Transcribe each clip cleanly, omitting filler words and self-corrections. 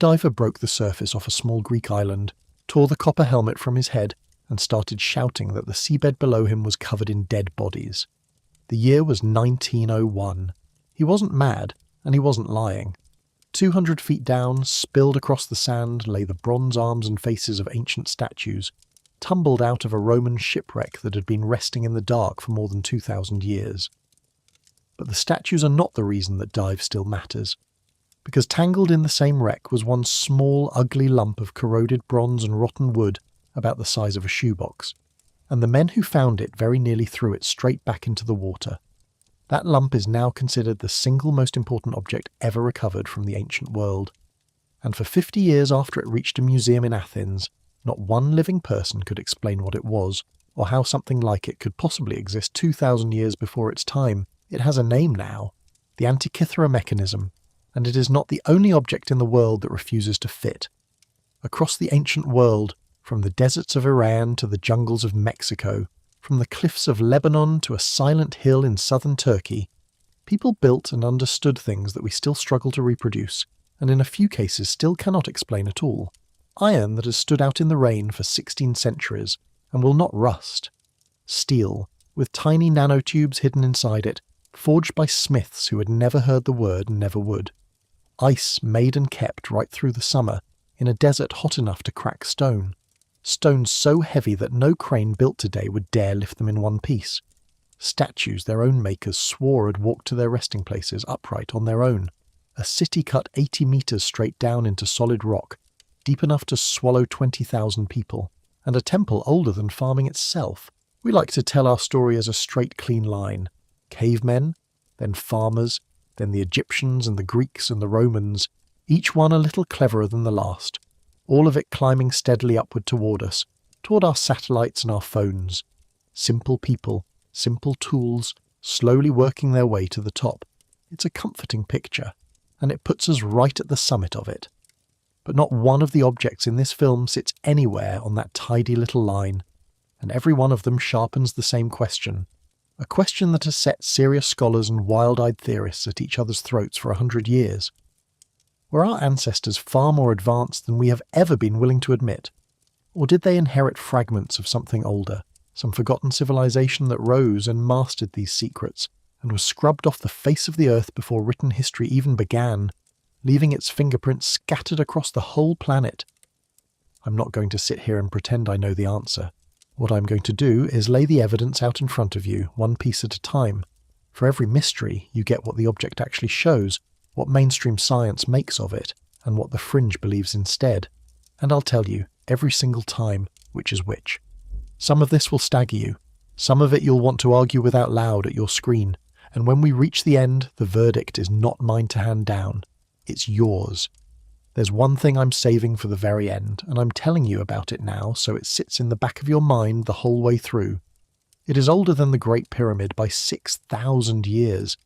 diver broke the surface off a small Greek island, tore the copper helmet from his head, and started shouting that the seabed below him was covered in dead bodies. The year was 1901. He wasn't mad, and he wasn't lying. 200 feet down, spilled across the sand, lay the bronze arms and faces of ancient statues, tumbled out of a Roman shipwreck that had been resting in the dark for more than 2,000 years. But the statues are not the reason that dive still matters, because tangled in the same wreck was one small, ugly lump of corroded bronze and rotten wood about the size of a shoebox, and the men who found it very nearly threw it straight back into the water. That lump is now considered the single most important object ever recovered from the ancient world. And for 50 years after it reached a museum in Athens, not one living person could explain what it was, or how something like it could possibly exist 2,000 years before its time. It has a name now, the Antikythera mechanism, and it is not the only object in the world that refuses to fit. Across the ancient world, from the deserts of Iran to the jungles of Mexico, from the cliffs of Lebanon to a silent hill in southern Turkey, people built and understood things that we still struggle to reproduce, and in a few cases still cannot explain at all. Iron that has stood out in the rain for 16 centuries and will not rust. Steel, with tiny nanotubes hidden inside it, forged by smiths who had never heard the word and never would. Ice made and kept right through the summer, in a desert hot enough to crack stone. Stones so heavy that no crane built today would dare lift them in one piece. Statues their own makers swore had walked to their resting places upright on their own. A city cut 80 meters straight down into solid rock, deep enough to swallow 20,000 people, and a temple older than farming itself. We like to tell our story as a straight, clean line. Cavemen, then farmers, then the Egyptians and the Greeks and the Romans, each one a little cleverer than the last. All of it climbing steadily upward toward us, toward our satellites and our phones. Simple people, simple tools, slowly working their way to the top. It's a comforting picture, and it puts us right at the summit of it. But not one of the objects in this film sits anywhere on that tidy little line, and every one of them sharpens the same question, a question that has set serious scholars and wild-eyed theorists at each other's throats for 100 years. Were our ancestors far more advanced than we have ever been willing to admit? Or did they inherit fragments of something older, some forgotten civilization that rose and mastered these secrets, and was scrubbed off the face of the earth before written history even began, leaving its fingerprints scattered across the whole planet? I'm not going to sit here and pretend I know the answer. What I'm going to do is lay the evidence out in front of you, one piece at a time. For every mystery, you get what the object actually shows, what mainstream science makes of it, and what the fringe believes instead. And I'll tell you, every single time, which is which. Some of this will stagger you. Some of it you'll want to argue with out loud at your screen. And when we reach the end, the verdict is not mine to hand down. It's yours. There's one thing I'm saving for the very end, and I'm telling you about it now so it sits in the back of your mind the whole way through. It is older than the Great Pyramid by 6,000 years.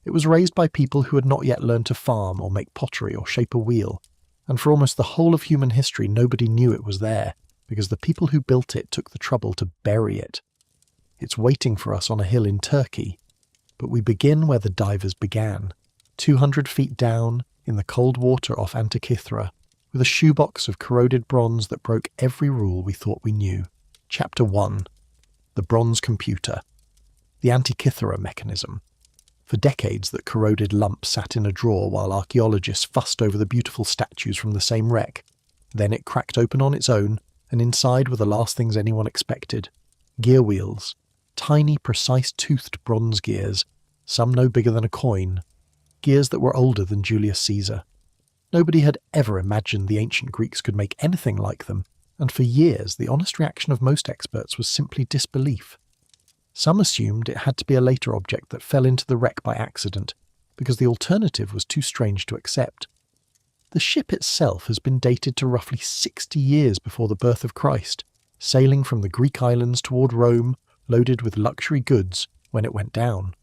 It was raised by people who had not yet learned to farm or make pottery or shape a wheel, and for almost the whole of human history nobody knew it was there, because the people who built it took the trouble to bury it. It's waiting for us on a hill in Turkey, but we begin where the divers began, 200 feet down, in the cold water off Antikythera, with a shoebox of corroded bronze that broke every rule we thought we knew. Chapter 1. The Bronze Computer. The Antikythera mechanism. For decades that corroded lump sat in a drawer while archaeologists fussed over the beautiful statues from the same wreck. Then it cracked open on its own, and inside were the last things anyone expected. Gear wheels. Tiny, precise-toothed bronze gears, some no bigger than a coin. Gears that were older than Julius Caesar. Nobody had ever imagined the ancient Greeks could make anything like them, and for years the honest reaction of most experts was simply disbelief. Some assumed it had to be a later object that fell into the wreck by accident, because the alternative was too strange to accept. The ship itself has been dated to roughly 60 years before the birth of Christ, sailing from the Greek islands toward Rome, loaded with luxury goods, when it went down.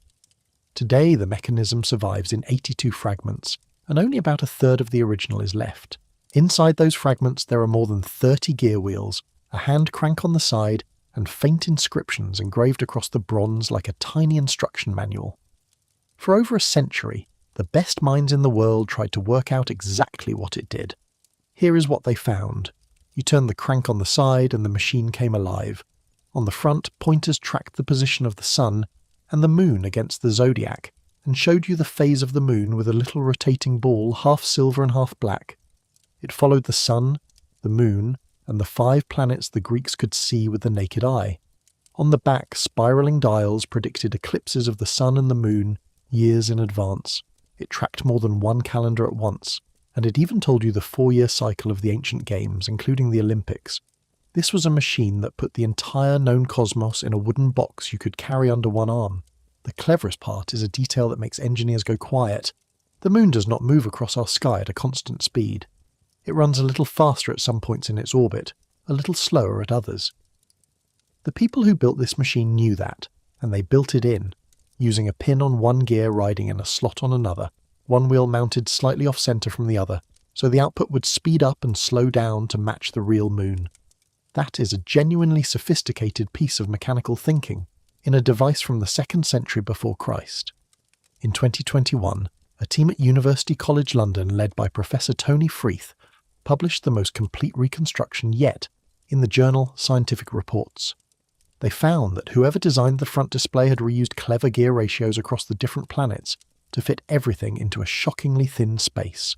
Today the mechanism survives in 82 fragments, and only about a third of the original is left. Inside those fragments there are more than 30 gear wheels, a hand crank on the side, and faint inscriptions engraved across the bronze like a tiny instruction manual. For over a century, the best minds in the world tried to work out exactly what it did. Here is what they found. You turned the crank on the side and the machine came alive. On the front, pointers tracked the position of the sun and the moon against the zodiac, and showed you the phase of the moon with a little rotating ball, half silver and half black. It followed the sun, the moon, and the 5 planets the Greeks could see with the naked eye. On the back, spiraling dials predicted eclipses of the sun and the moon years in advance. It tracked more than one calendar at once, and it even told you the 4-year cycle of the ancient games, including the Olympics. This was a machine that put the entire known cosmos in a wooden box you could carry under one arm. The cleverest part is a detail that makes engineers go quiet. The moon does not move across our sky at a constant speed. It runs a little faster at some points in its orbit, a little slower at others. The people who built this machine knew that, and they built it in, using a pin on one gear riding in a slot on another, one wheel mounted slightly off-centre from the other, so the output would speed up and slow down to match the real moon. That is a genuinely sophisticated piece of mechanical thinking in a device from the 2nd century before Christ. In 2021, a team at University College London led by Professor Tony Freeth published the most complete reconstruction yet in the journal Scientific Reports. They found that whoever designed the front display had reused clever gear ratios across the different planets to fit everything into a shockingly thin space.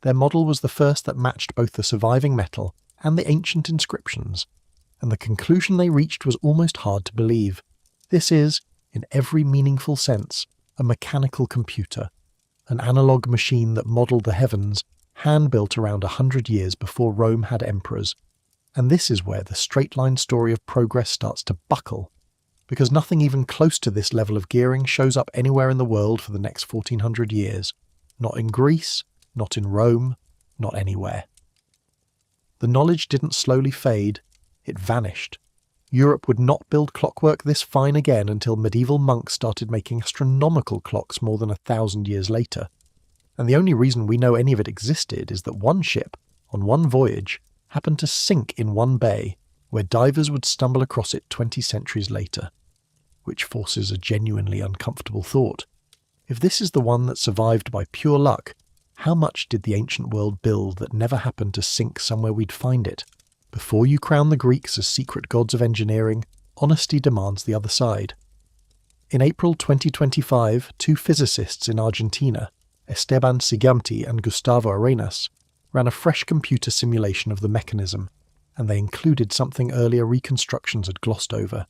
Their model was the first that matched both the surviving metal and the ancient inscriptions, and the conclusion they reached was almost hard to believe. This is, in every meaningful sense, a mechanical computer, an analog machine that modelled the heavens, hand-built around 100 years before Rome had emperors. And this is where the straight-line story of progress starts to buckle, because nothing even close to this level of gearing shows up anywhere in the world for the next 1400 years. Not in Greece, not in Rome, not anywhere. The knowledge didn't slowly fade, it vanished. Europe would not build clockwork this fine again until medieval monks started making astronomical clocks more than 1,000 years later. And the only reason we know any of it existed is that one ship, on one voyage, happened to sink in one bay, where divers would stumble across it 20 centuries later. Which forces a genuinely uncomfortable thought. If this is the one that survived by pure luck, how much did the ancient world build that never happened to sink somewhere we'd find it? Before you crown the Greeks as secret gods of engineering, honesty demands the other side. In April 2025, 2 physicists in Argentina, Esteban Sigamti and Gustavo Arenas, ran a fresh computer simulation of the mechanism, and they included something earlier reconstructions had glossed over.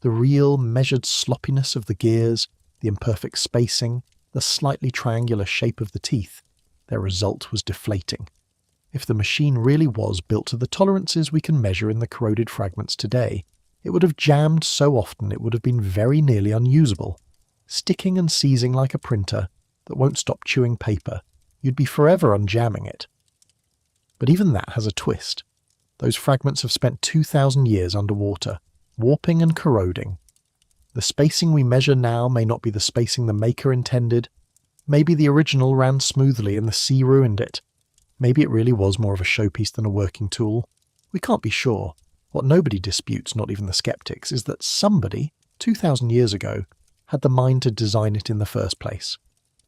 The real, measured sloppiness of the gears, the imperfect spacing, the slightly triangular shape of the teeth. Their result was deflating. If the machine really was built to the tolerances we can measure in the corroded fragments today, it would have jammed so often it would have been very nearly unusable. Sticking and seizing like a printer that won't stop chewing paper, you'd be forever unjamming it. But even that has a twist. Those fragments have spent 2,000 years underwater, warping and corroding. The spacing we measure now may not be the spacing the maker intended. Maybe the original ran smoothly and the sea ruined it. Maybe it really was more of a showpiece than a working tool. We can't be sure. What nobody disputes, not even the skeptics, is that somebody, 2,000 years ago, had the mind to design it in the first place.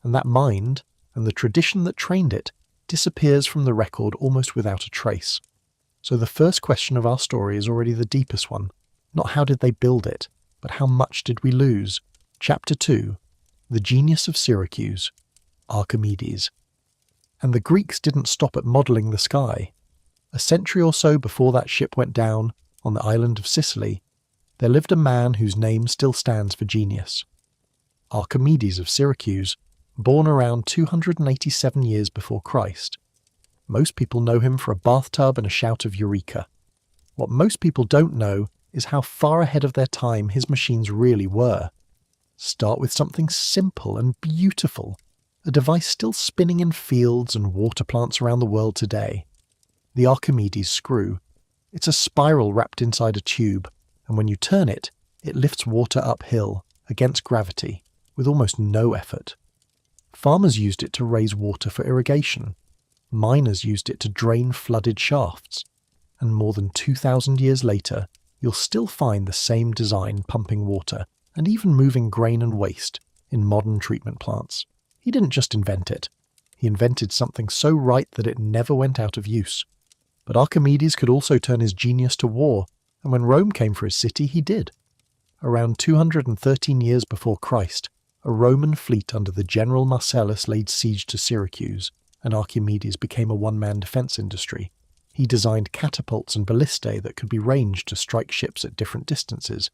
And that mind, and the tradition that trained it, disappears from the record almost without a trace. So the first question of our story is already the deepest one. Not how did they build it, but how much did we lose? Chapter 2. The Genius of Syracuse. Archimedes. And the Greeks didn't stop at modelling the sky. A century or so before that ship went down, on the island of Sicily, there lived a man whose name still stands for genius. Archimedes of Syracuse, born around 287 years before Christ. Most people know him for a bathtub and a shout of eureka. What most people don't know is how far ahead of their time his machines really were. Start with something simple and beautiful, a device still spinning in fields and water plants around the world today. The Archimedes screw. It's a spiral wrapped inside a tube, and when you turn it, it lifts water uphill, against gravity, with almost no effort. Farmers used it to raise water for irrigation. Miners used it to drain flooded shafts. And more than 2,000 years later, you'll still find the same design pumping water and even moving grain and waste in modern treatment plants. He didn't just invent it. He invented something so right that it never went out of use. But Archimedes could also turn his genius to war, and when Rome came for his city, he did. Around 213 years before Christ, a Roman fleet under the general Marcellus laid siege to Syracuse, and Archimedes became a one-man defense industry. He designed catapults and ballistae that could be ranged to strike ships at different distances.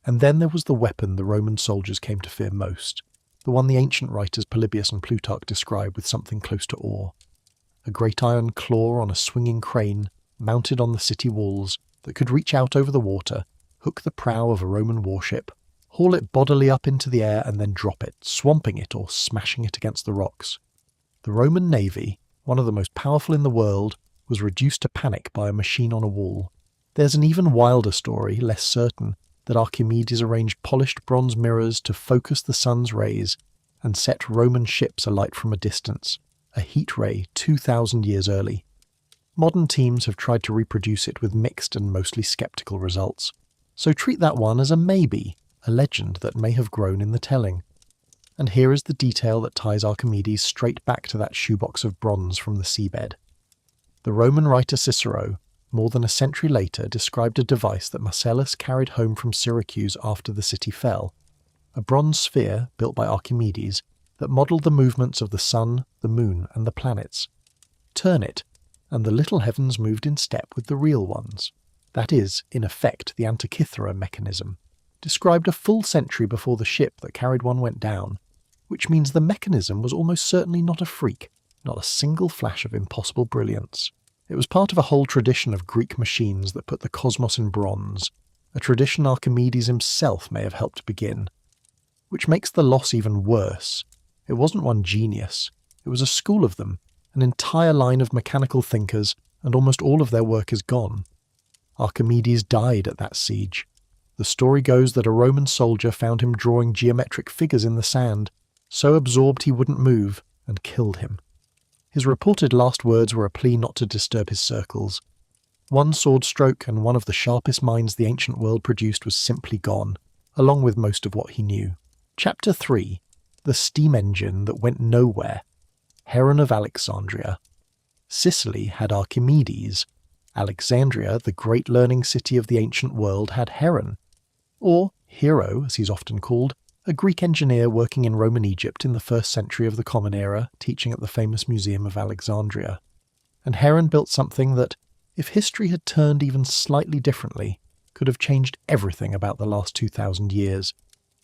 And then there was the weapon the Roman soldiers came to fear most, the one the ancient writers Polybius and Plutarch describe with something close to awe. A great iron claw on a swinging crane, mounted on the city walls, that could reach out over the water, hook the prow of a Roman warship, haul it bodily up into the air and then drop it, swamping it or smashing it against the rocks. The Roman navy, one of the most powerful in the world, was reduced to panic by a machine on a wall. There's an even wilder story, less certain, that Archimedes arranged polished bronze mirrors to focus the sun's rays and set Roman ships alight from a distance, a heat ray 2,000 years early. Modern teams have tried to reproduce it with mixed and mostly skeptical results. So treat that one as a maybe, a legend that may have grown in the telling. And here is the detail that ties Archimedes straight back to that shoebox of bronze from the seabed. The Roman writer Cicero, more than a century later, described a device that Marcellus carried home from Syracuse after the city fell, a bronze sphere built by Archimedes that modelled the movements of the sun, the moon, and the planets. Turn it, and the little heavens moved in step with the real ones. That is, in effect, the Antikythera mechanism, described a full century before the ship that carried one went down, which means the mechanism was almost certainly not a freak, not a single flash of impossible brilliance. It was part of a whole tradition of Greek machines that put the cosmos in bronze, a tradition Archimedes himself may have helped begin. Which makes the loss even worse. It wasn't one genius, it was a school of them, an entire line of mechanical thinkers, and almost all of their work is gone. Archimedes died at that siege. The story goes that a Roman soldier found him drawing geometric figures in the sand, so absorbed he wouldn't move, and killed him. His reported last words were a plea not to disturb his circles. One sword stroke and one of the sharpest minds the ancient world produced was simply gone, along with most of what he knew. Chapter 3. The steam engine that went nowhere. Heron of Alexandria. Sicily had Archimedes. Alexandria, the great learning city of the ancient world, had Heron, or Hero, as he's often called, a Greek engineer working in Roman Egypt in the 1st century of the Common Era, teaching at the famous Museum of Alexandria. And Heron built something that, if history had turned even slightly differently, could have changed everything about the last 2,000 years.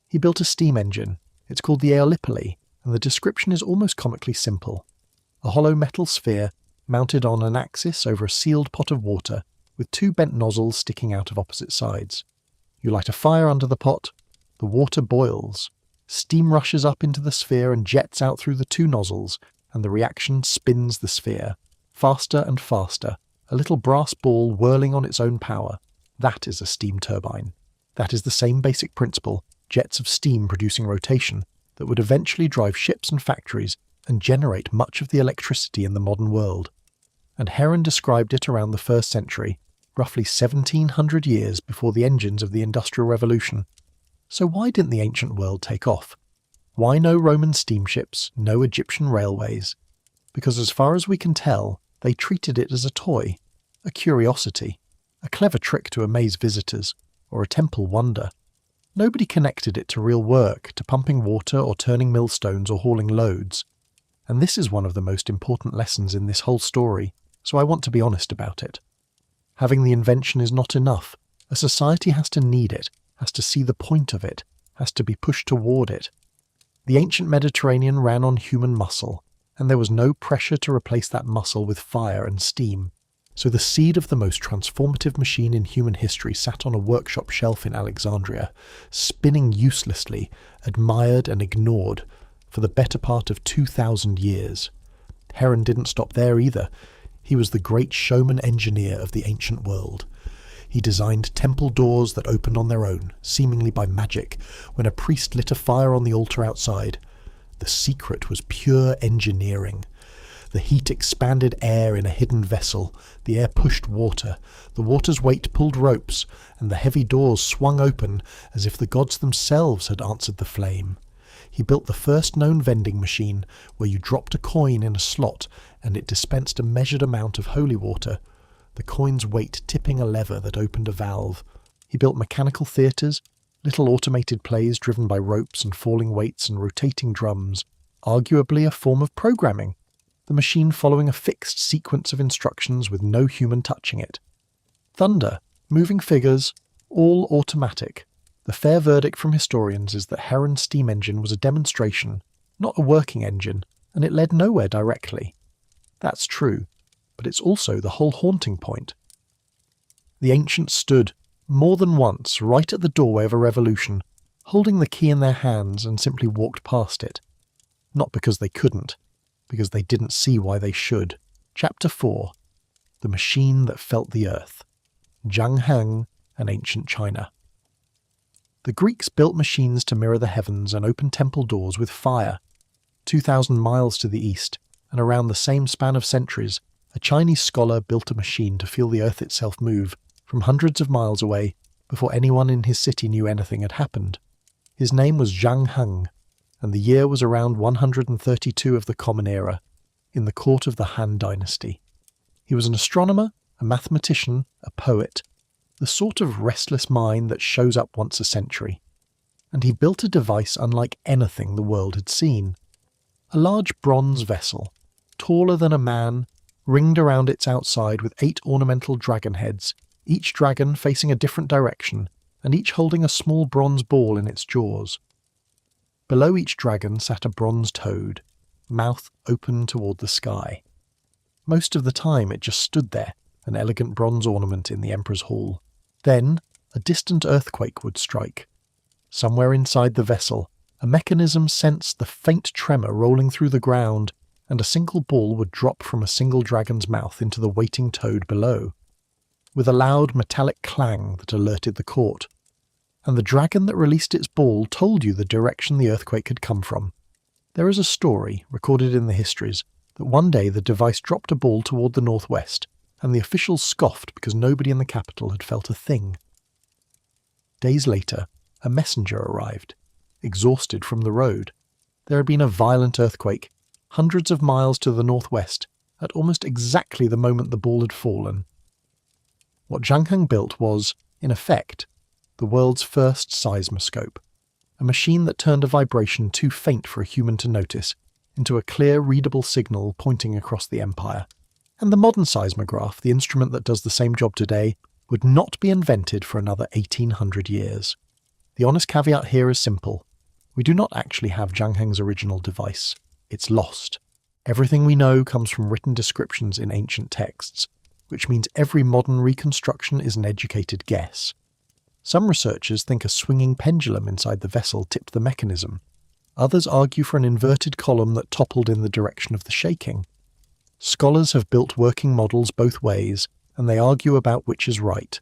He built a steam engine. It's called the Eolipile, and the description is almost comically simple. A hollow metal sphere mounted on an axis over a sealed pot of water with 2 bent nozzles sticking out of opposite sides. You light a fire under the pot, the water boils, steam rushes up into the sphere and jets out through the 2 nozzles, and the reaction spins the sphere, faster and faster, a little brass ball whirling on its own power. That is a steam turbine. That is the same basic principle, jets of steam producing rotation, that would eventually drive ships and factories and generate much of the electricity in the modern world. And Heron described it around the 1st century, roughly 1,700 years before the engines of the Industrial Revolution. So why didn't the ancient world take off? Why no Roman steamships, no Egyptian railways? Because as far as we can tell, they treated it as a toy, a curiosity, a clever trick to amaze visitors, or a temple wonder. Nobody connected it to real work, to pumping water or turning millstones or hauling loads. And this is one of the most important lessons in this whole story, so I want to be honest about it. Having the invention is not enough. A society has to need it, has to see the point of it, has to be pushed toward it. The ancient Mediterranean ran on human muscle, and there was no pressure to replace that muscle with fire and steam. So the seed of the most transformative machine in human history sat on a workshop shelf in Alexandria, spinning uselessly, admired and ignored, for the better part of 2,000 years. Heron didn't stop there either. He was the great showman engineer of the ancient world. He designed temple doors that opened on their own, seemingly by magic, when a priest lit a fire on the altar outside. The secret was pure engineering. The heat expanded air in a hidden vessel, the air pushed water, the water's weight pulled ropes, and the heavy doors swung open as if the gods themselves had answered the flame. He built the first known vending machine where you dropped a coin in a slot and it dispensed a measured amount of holy water, the coin's weight tipping a lever that opened a valve. He built mechanical theatres, little automated plays driven by ropes and falling weights and rotating drums, arguably a form of programming, the machine following a fixed sequence of instructions with no human touching it. Thunder, moving figures, all automatic. The fair verdict from historians is that Heron's steam engine was a demonstration, not a working engine, and it led nowhere directly. That's true, but it's also the whole haunting point. The ancients stood, more than once, right at the doorway of a revolution, holding the key in their hands and simply walked past it. Not because they couldn't, because they didn't see why they should. Chapter 4. The Machine That Felt the Earth. Zhang Heng and Ancient China. The Greeks built machines to mirror the heavens and open temple doors with fire. 2,000 miles to the east, and around the same span of centuries, a Chinese scholar built a machine to feel the earth itself move from hundreds of miles away before anyone in his city knew anything had happened. His name was Zhang Heng, and the year was around 132 of the Common Era, in the court of the Han Dynasty. He was an astronomer, a mathematician, a poet, the sort of restless mind that shows up once a century. And he built a device unlike anything the world had seen. A large bronze vessel, taller than a man, ringed around its outside with 8 ornamental dragon heads, each dragon facing a different direction, and each holding a small bronze ball in its jaws. Below each dragon sat a bronze toad, mouth open toward the sky. Most of the time it just stood there, an elegant bronze ornament in the Emperor's hall. Then, a distant earthquake would strike. Somewhere inside the vessel, a mechanism sensed the faint tremor rolling through the ground, and a single ball would drop from a single dragon's mouth into the waiting toad below, with a loud metallic clang that alerted the court. And the dragon that released its ball told you the direction the earthquake had come from. There is a story, recorded in the histories, that one day the device dropped a ball toward the northwest, and the officials scoffed because nobody in the capital had felt a thing. Days later, a messenger arrived, exhausted from the road. There had been a violent earthquake, hundreds of miles to the northwest, at almost exactly the moment the ball had fallen. What Zhang Heng built was, in effect, the world's first seismoscope, a machine that turned a vibration too faint for a human to notice into a clear, readable signal pointing across the empire. And the modern seismograph, the instrument that does the same job today, would not be invented for another 1800 years. The honest caveat here is simple. We do not actually have Zhang Heng's original device. It's lost. Everything we know comes from written descriptions in ancient texts, which means every modern reconstruction is an educated guess. Some researchers think a swinging pendulum inside the vessel tipped the mechanism. Others argue for an inverted column that toppled in the direction of the shaking. Scholars have built working models both ways, and they argue about which is right.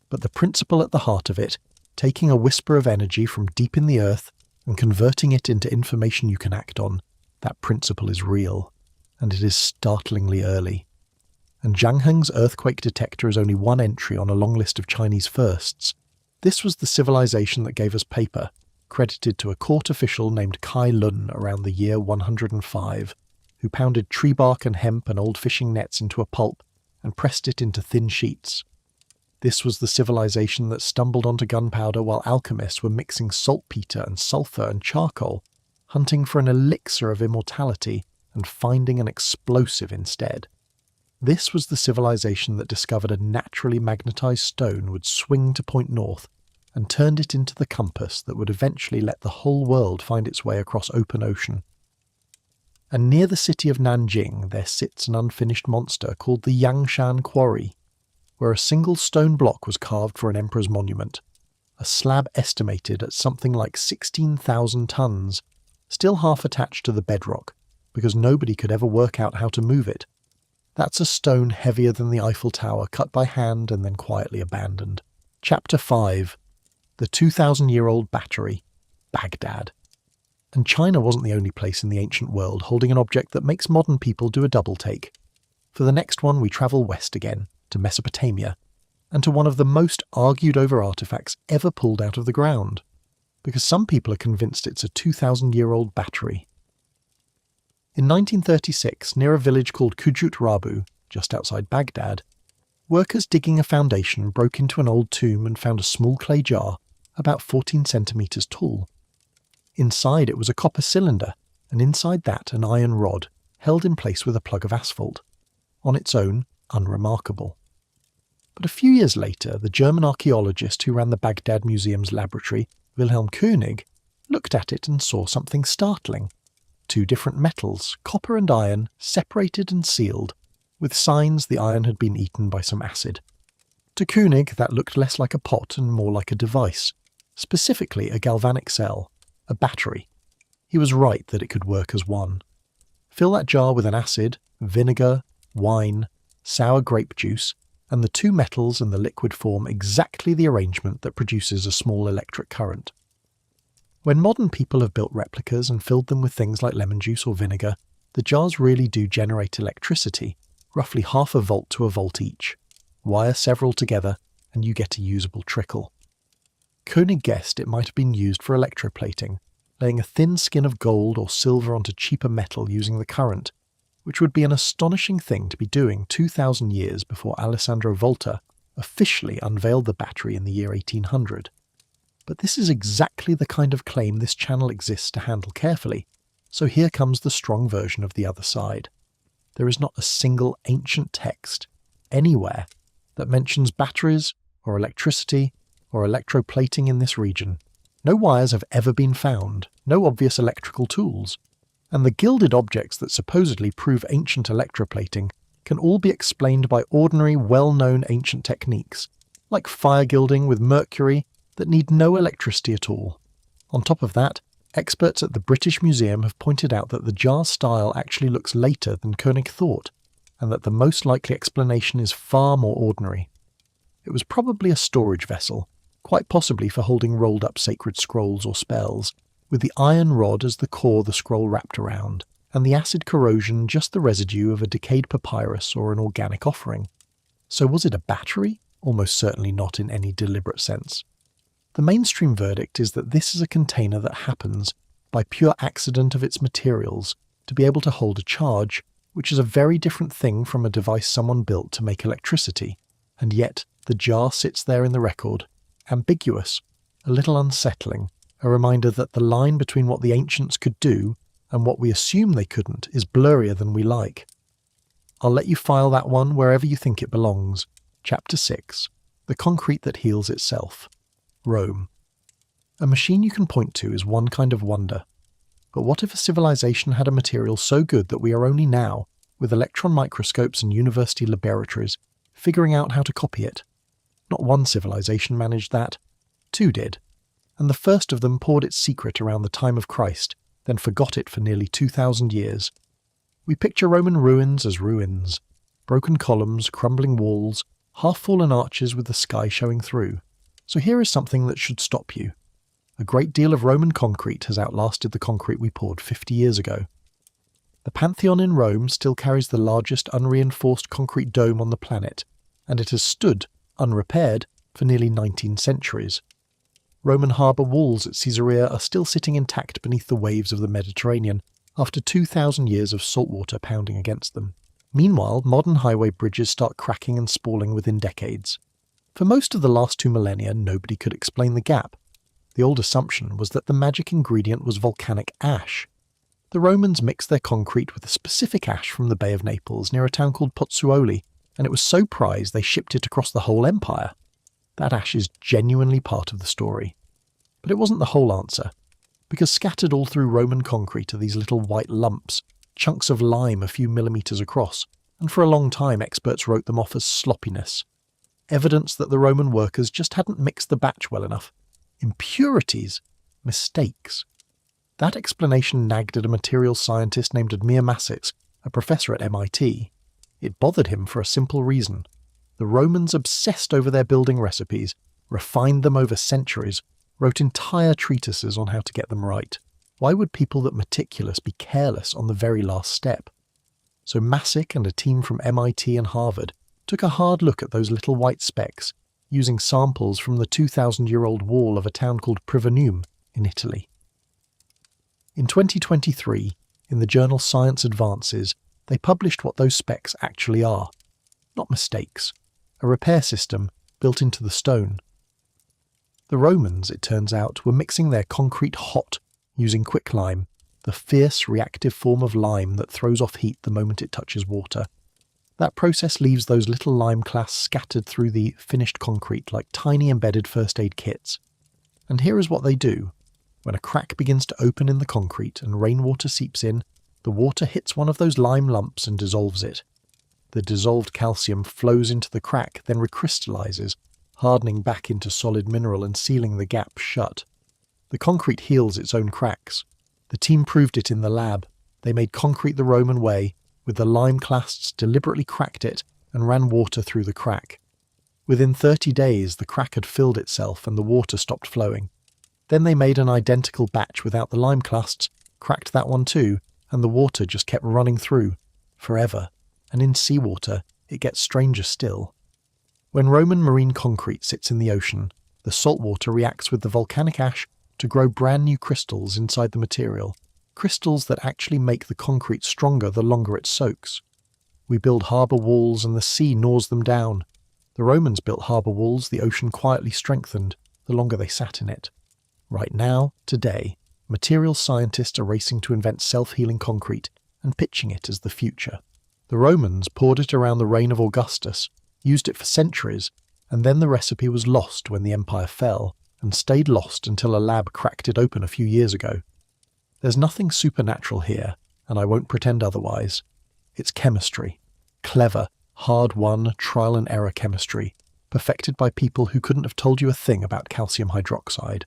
But the principle at the heart of it, taking a whisper of energy from deep in the earth and converting it into information you can act on, that principle is real, and it is startlingly early. And Zhang Heng's earthquake detector is only one entry on a long list of Chinese firsts. This was the civilization that gave us paper, credited to a court official named Kai Lun around the year 105, who pounded tree bark and hemp and old fishing nets into a pulp and pressed it into thin sheets. This was the civilization that stumbled onto gunpowder while alchemists were mixing saltpeter and sulfur and charcoal, hunting for an elixir of immortality and finding an explosive instead. This was the civilization that discovered a naturally magnetized stone would swing to point north and turned it into the compass that would eventually let the whole world find its way across open ocean. And near the city of Nanjing there sits an unfinished monster called the Yangshan Quarry, where a single stone block was carved for an emperor's monument, a slab estimated at something like 16,000 tons, still half attached to the bedrock, because nobody could ever work out how to move it. That's a stone heavier than the Eiffel Tower, cut by hand and then quietly abandoned. Chapter 5. The 2,000-year-old battery, Baghdad. And China wasn't the only place in the ancient world holding an object that makes modern people do a double take. For the next one we travel west again, to Mesopotamia, and to one of the most argued over artifacts ever pulled out of the ground. because some people are convinced it's a 2,000-year-old battery. In 1936, near a village called Kujut Rabu, just outside Baghdad, workers digging a foundation broke into an old tomb and found a small clay jar about 14 centimetres tall. Inside it was a copper cylinder, and inside that an iron rod, held in place with a plug of asphalt. On its own, unremarkable. But a few years later, the German archaeologist who ran the Baghdad Museum's laboratory, Wilhelm König, looked at it and saw something startling. 2 different metals, copper and iron, separated and sealed, with signs the iron had been eaten by some acid. To König, that looked less like a pot and more like a device, specifically a galvanic cell, a battery. He was right that it could work as one. Fill that jar with an acid, vinegar, wine, sour grape juice, and the 2 metals and the liquid form exactly the arrangement that produces a small electric current. When modern people have built replicas and filled them with things like lemon juice or vinegar, the jars really do generate electricity, roughly half a volt to a volt each. Wire several together, and you get a usable trickle. König guessed it might have been used for electroplating, laying a thin skin of gold or silver onto cheaper metal using the current, which would be an astonishing thing to be doing 2,000 years before Alessandro Volta officially unveiled the battery in the year 1800. But this is exactly the kind of claim this channel exists to handle carefully, so here comes the strong version of the other side. There is not a single ancient text, anywhere, that mentions batteries, or electricity, or electroplating in this region. No wires have ever been found, no obvious electrical tools, and the gilded objects that supposedly prove ancient electroplating can all be explained by ordinary, well-known ancient techniques, like fire gilding with mercury, that need no electricity at all. On top of that, experts at the British Museum have pointed out that the jar style actually looks later than König thought, and that the most likely explanation is far more ordinary. It was probably a storage vessel, quite possibly for holding rolled-up sacred scrolls or spells, with the iron rod as the core the scroll wrapped around, and the acid corrosion just the residue of a decayed papyrus or an organic offering. So was it a battery? Almost certainly not in any deliberate sense. The mainstream verdict is that this is a container that happens, by pure accident of its materials, to be able to hold a charge, which is a very different thing from a device someone built to make electricity, and yet the jar sits there in the record, ambiguous, a little unsettling, a reminder that the line between what the ancients could do and what we assume they couldn't is blurrier than we like. I'll let you file that one wherever you think it belongs. Chapter 6. The Concrete That Heals Itself. Rome. A machine you can point to is one kind of wonder. But what if a civilization had a material so good that we are only now, with electron microscopes and university laboratories, figuring out how to copy it? Not one civilization managed that. 2 did. And the first of them poured its secret around the time of Christ, then forgot it for nearly 2,000 years. We picture Roman ruins as ruins. Broken columns, crumbling walls, half-fallen arches with the sky showing through. So here is something that should stop you. A great deal of Roman concrete has outlasted the concrete we poured 50 years ago. The Pantheon in Rome still carries the largest unreinforced concrete dome on the planet, and it has stood, unrepaired, for nearly 19 centuries. Roman harbour walls at Caesarea are still sitting intact beneath the waves of the Mediterranean, after 2,000 years of salt water pounding against them. Meanwhile, modern highway bridges start cracking and spalling within decades. For most of the last 2 millennia, nobody could explain the gap. The old assumption was that the magic ingredient was volcanic ash. The Romans mixed their concrete with a specific ash from the Bay of Naples near a town called Pozzuoli, and it was so prized they shipped it across the whole empire. That ash is genuinely part of the story. But it wasn't the whole answer, because scattered all through Roman concrete are these little white lumps, chunks of lime a few millimetres across, and for a long time experts wrote them off as sloppiness. Evidence that the Roman workers just hadn't mixed the batch well enough. Impurities. Mistakes. That explanation nagged at a materials scientist named Admir Massis, a professor at MIT. It bothered him for a simple reason. The Romans obsessed over their building recipes, refined them over centuries, wrote entire treatises on how to get them right. Why would people that meticulous be careless on the very last step? So Massis and a team from MIT and Harvard took a hard look at those little white specks, using samples from the 2,000-year-old wall of a town called Privernum, in Italy. In 2023, in the journal Science Advances, they published what those specks actually are. Not mistakes, a repair system built into the stone. The Romans, it turns out, were mixing their concrete hot using quicklime, the fierce reactive form of lime that throws off heat the moment it touches water. That process leaves those little lime clasts scattered through the finished concrete like tiny embedded first aid kits. And here is what they do. When a crack begins to open in the concrete and rainwater seeps in, the water hits one of those lime lumps and dissolves it. The dissolved calcium flows into the crack, then recrystallizes, hardening back into solid mineral and sealing the gap shut. The concrete heals its own cracks. The team proved it in the lab. They made concrete the Roman way, with the lime clasts deliberately cracked it and ran water through the crack. Within 30 days, the crack had filled itself and the water stopped flowing. Then they made an identical batch without the lime clasts, cracked that one too, and the water just kept running through, forever. And in seawater, it gets stranger still. When Roman marine concrete sits in the ocean, the salt water reacts with the volcanic ash to grow brand new crystals inside the material, crystals that actually make the concrete stronger the longer it soaks. We build harbour walls and the sea gnaws them down. The Romans built harbour walls the ocean quietly strengthened the longer they sat in it. Right now, today, materials scientists are racing to invent self-healing concrete and pitching it as the future. The Romans poured it around the reign of Augustus, used it for centuries, and then the recipe was lost when the empire fell, and stayed lost until a lab cracked it open a few years ago. There's nothing supernatural here, and I won't pretend otherwise. It's chemistry. Clever, hard-won, trial-and-error chemistry, perfected by people who couldn't have told you a thing about calcium hydroxide.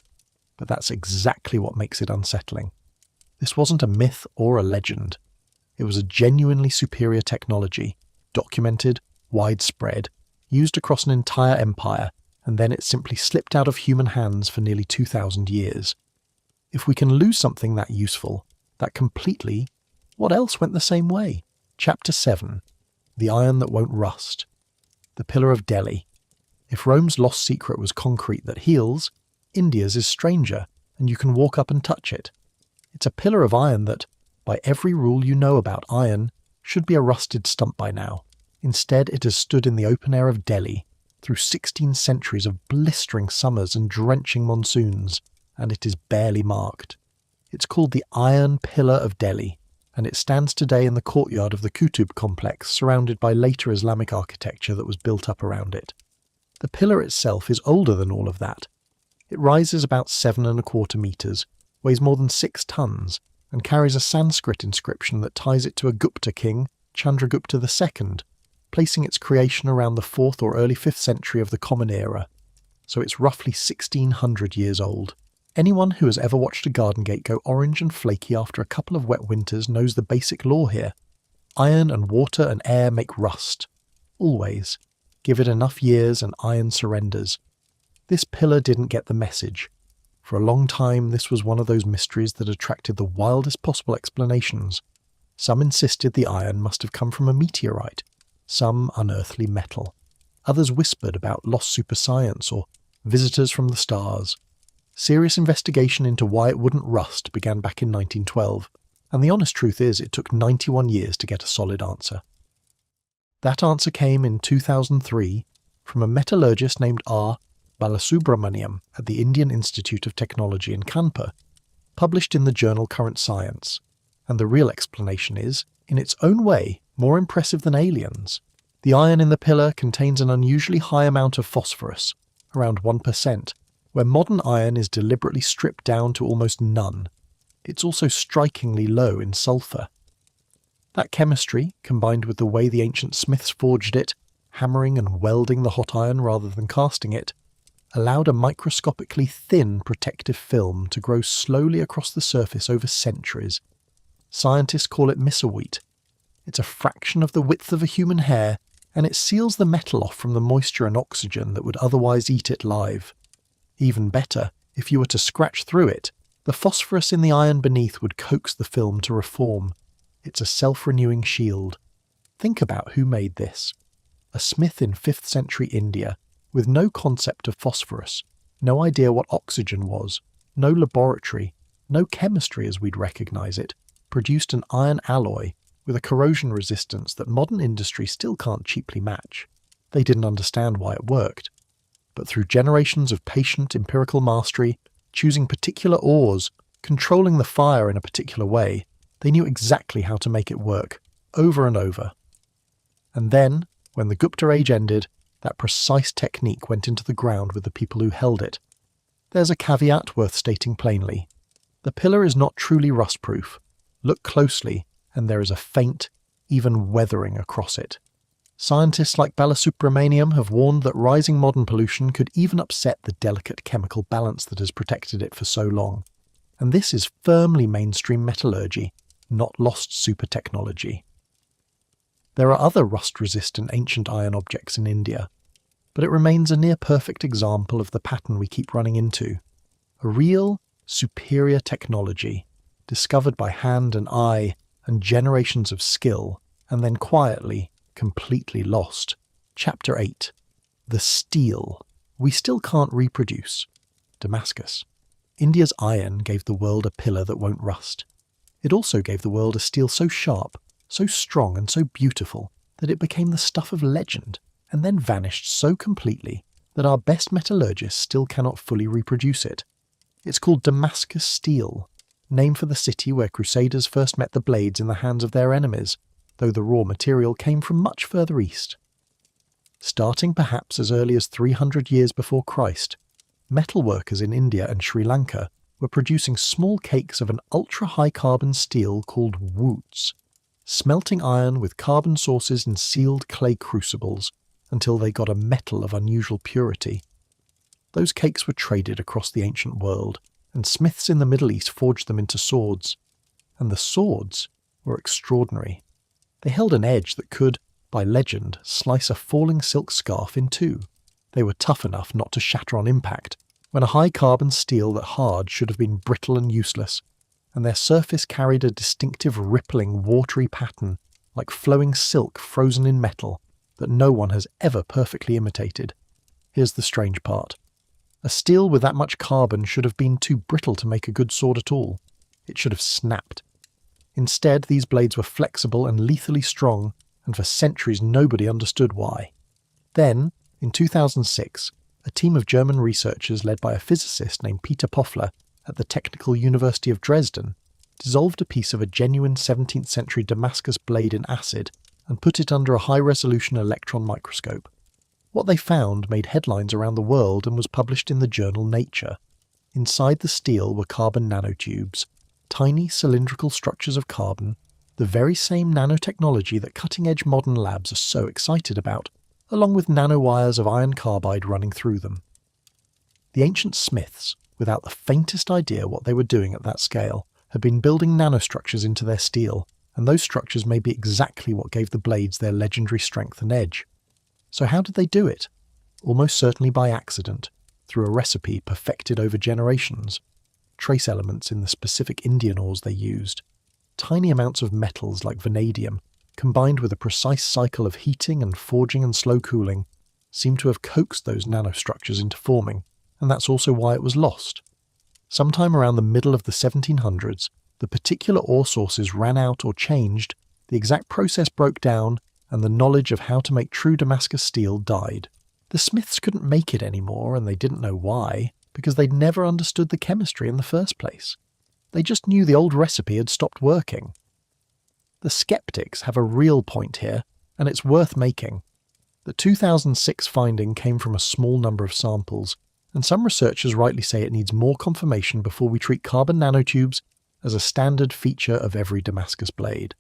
But that's exactly what makes it unsettling. This wasn't a myth or a legend. It was a genuinely superior technology, documented, widespread, used across an entire empire, and then it simply slipped out of human hands for nearly 2,000 years. If we can lose something that useful, that completely, what else went the same way? Chapter 7. The Iron That Won't Rust. The Pillar of Delhi. If Rome's lost secret was concrete that heals, India's is stranger, and you can walk up and touch it. It's a pillar of iron that, by every rule you know about iron, should be a rusted stump by now. Instead, it has stood in the open air of Delhi, through 16 centuries of blistering summers and drenching monsoons, and it is barely marked. It's called the Iron Pillar of Delhi, and it stands today in the courtyard of the Qutb complex, surrounded by later Islamic architecture that was built up around it. The pillar itself is older than all of that. It rises about 7¼ meters, weighs more than 6 tons, and carries a Sanskrit inscription that ties it to a Gupta king, Chandragupta II, placing its creation around the 4th or early 5th century of the Common Era. So it's roughly 1,600 years old. Anyone who has ever watched a garden gate go orange and flaky after a couple of wet winters knows the basic law here. Iron and water and air make rust. Always. Give it enough years and iron surrenders. This pillar didn't get the message. For a long time, this was one of those mysteries that attracted the wildest possible explanations. Some insisted the iron must have come from a meteorite, some unearthly metal. Others whispered about lost superscience or visitors from the stars. Serious investigation into why it wouldn't rust began back in 1912, and the honest truth is it took 91 years to get a solid answer. That answer came in 2003 from a metallurgist named R. Balasubramaniam at the Indian Institute of Technology in Kanpur, published in the journal Current Science, and the real explanation is, in its own way, more impressive than aliens. The iron in the pillar contains an unusually high amount of phosphorus, around 1%, where modern iron is deliberately stripped down to almost none. It's also strikingly low in sulfur. That chemistry, combined with the way the ancient smiths forged it, hammering and welding the hot iron rather than casting it, allowed a microscopically thin protective film to grow slowly across the surface over centuries. Scientists call it mesoweet. It's a fraction of the width of a human hair, and it seals the metal off from the moisture and oxygen that would otherwise eat it live. Even better, if you were to scratch through it, the phosphorus in the iron beneath would coax the film to reform. It's a self-renewing shield. Think about who made this. A smith in 5th century India, with no concept of phosphorus, no idea what oxygen was, No laboratory, no chemistry as we'd recognise it, produced an iron alloy with a corrosion resistance that modern industry still can't cheaply match. They didn't understand why it worked. But through generations of patient empirical mastery, choosing particular ores, controlling the fire in a particular way, they knew exactly how to make it work, over and over. And then, when the Gupta age ended, that precise technique went into the ground with the people who held it. There's a caveat worth stating plainly. The pillar is not truly rust-proof. Look closely, and there is a faint, even weathering across it. Scientists like Balasubramaniam have warned that rising modern pollution could even upset the delicate chemical balance that has protected it for so long. And this is firmly mainstream metallurgy, not lost super technology. There are other rust-resistant ancient iron objects in India, but it remains a near-perfect example of the pattern we keep running into. A real, superior technology, discovered by hand and eye and generations of skill, and then quietly, completely lost. Chapter 8. The steel we still can't reproduce. Damascus. India's iron gave the world a pillar that won't rust. It also gave the world a steel so sharp, so strong and so beautiful that it became the stuff of legend, and then vanished so completely that our best metallurgists still cannot fully reproduce it. It's called Damascus steel, named for the city where crusaders first met the blades in the hands of their enemies, though the raw material came from much further east. Starting perhaps as early as 300 years before Christ, metalworkers in India and Sri Lanka were producing small cakes of an ultra-high carbon steel called woots, smelting iron with carbon sources in sealed clay crucibles until they got a metal of unusual purity. Those cakes were traded across the ancient world, and smiths in the Middle East forged them into swords. And the swords were extraordinary. They held an edge that could, by legend, slice a falling silk scarf in two. They were tough enough not to shatter on impact, when a high-carbon steel that hard should have been brittle and useless, and their surface carried a distinctive rippling, watery pattern, like flowing silk frozen in metal, that no one has ever perfectly imitated. Here's the strange part. A steel with that much carbon should have been too brittle to make a good sword at all. It should have snapped. Instead, these blades were flexible and lethally strong, and for centuries nobody understood why. Then, in 2006, a team of German researchers led by a physicist named Peter Pofler at the Technical University of Dresden dissolved a piece of a genuine 17th century Damascus blade in acid and put it under a high-resolution electron microscope. What they found made headlines around the world and was published in the journal Nature. Inside the steel were carbon nanotubes, tiny cylindrical structures of carbon, the very same nanotechnology that cutting-edge modern labs are so excited about, along with nanowires of iron carbide running through them. The ancient smiths, without the faintest idea what they were doing at that scale, had been building nanostructures into their steel, and those structures may be exactly what gave the blades their legendary strength and edge. So how did they do it? Almost certainly by accident, through a recipe perfected over generations. Trace elements in the specific Indian ores they used. Tiny amounts of metals like vanadium, combined with a precise cycle of heating and forging and slow cooling, seem to have coaxed those nanostructures into forming, and that's also why it was lost. Sometime around the middle of the 1700s, the particular ore sources ran out or changed, the exact process broke down, and the knowledge of how to make true Damascus steel died. The smiths couldn't make it anymore, and they didn't know why, because they'd never understood the chemistry in the first place. They just knew the old recipe had stopped working. The skeptics have a real point here, and it's worth making. The 2006 finding came from a small number of samples, and some researchers rightly say it needs more confirmation before we treat carbon nanotubes as a standard feature of every Damascus blade.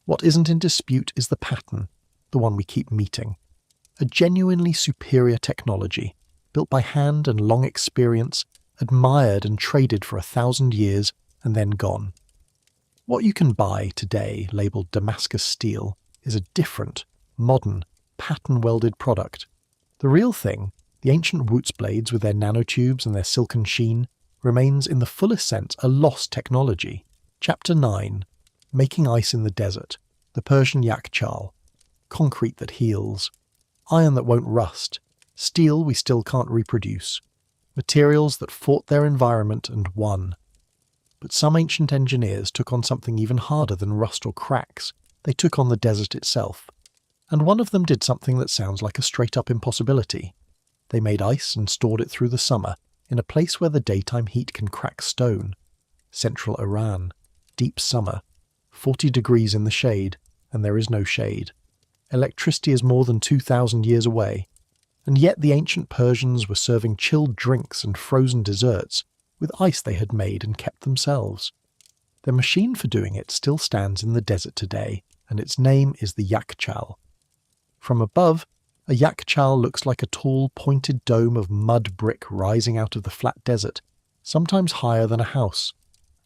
What isn't in dispute is the pattern, the one we keep meeting. A genuinely superior technology, built by hand and long experience, admired and traded for 1,000 years, and then gone. What you can buy today, labelled Damascus steel, is a different, modern, pattern-welded product. The real thing, the ancient Woots blades with their nanotubes and their silken sheen, remains in the fullest sense a lost technology. Chapter 9. Making ice in the desert, the Persian yakchal, concrete that heals, iron that won't rust, steel we still can't reproduce. materials that fought their environment and won. But some ancient engineers took on something even harder than rust or cracks. They took on the desert itself. And one of them did something that sounds like a straight-up impossibility. They made ice and stored it through the summer in a place where the daytime heat can crack stone. Central Iran. Deep summer. 40 degrees in the shade, and there is no shade. Electricity is more than 2,000 years away. And yet the ancient Persians were serving chilled drinks and frozen desserts with ice they had made and kept themselves. Their machine for doing it still stands in the desert today, and its name is the Yakchal. From above, a Yakchal looks like a tall, pointed dome of mud brick rising out of the flat desert, sometimes higher than a house.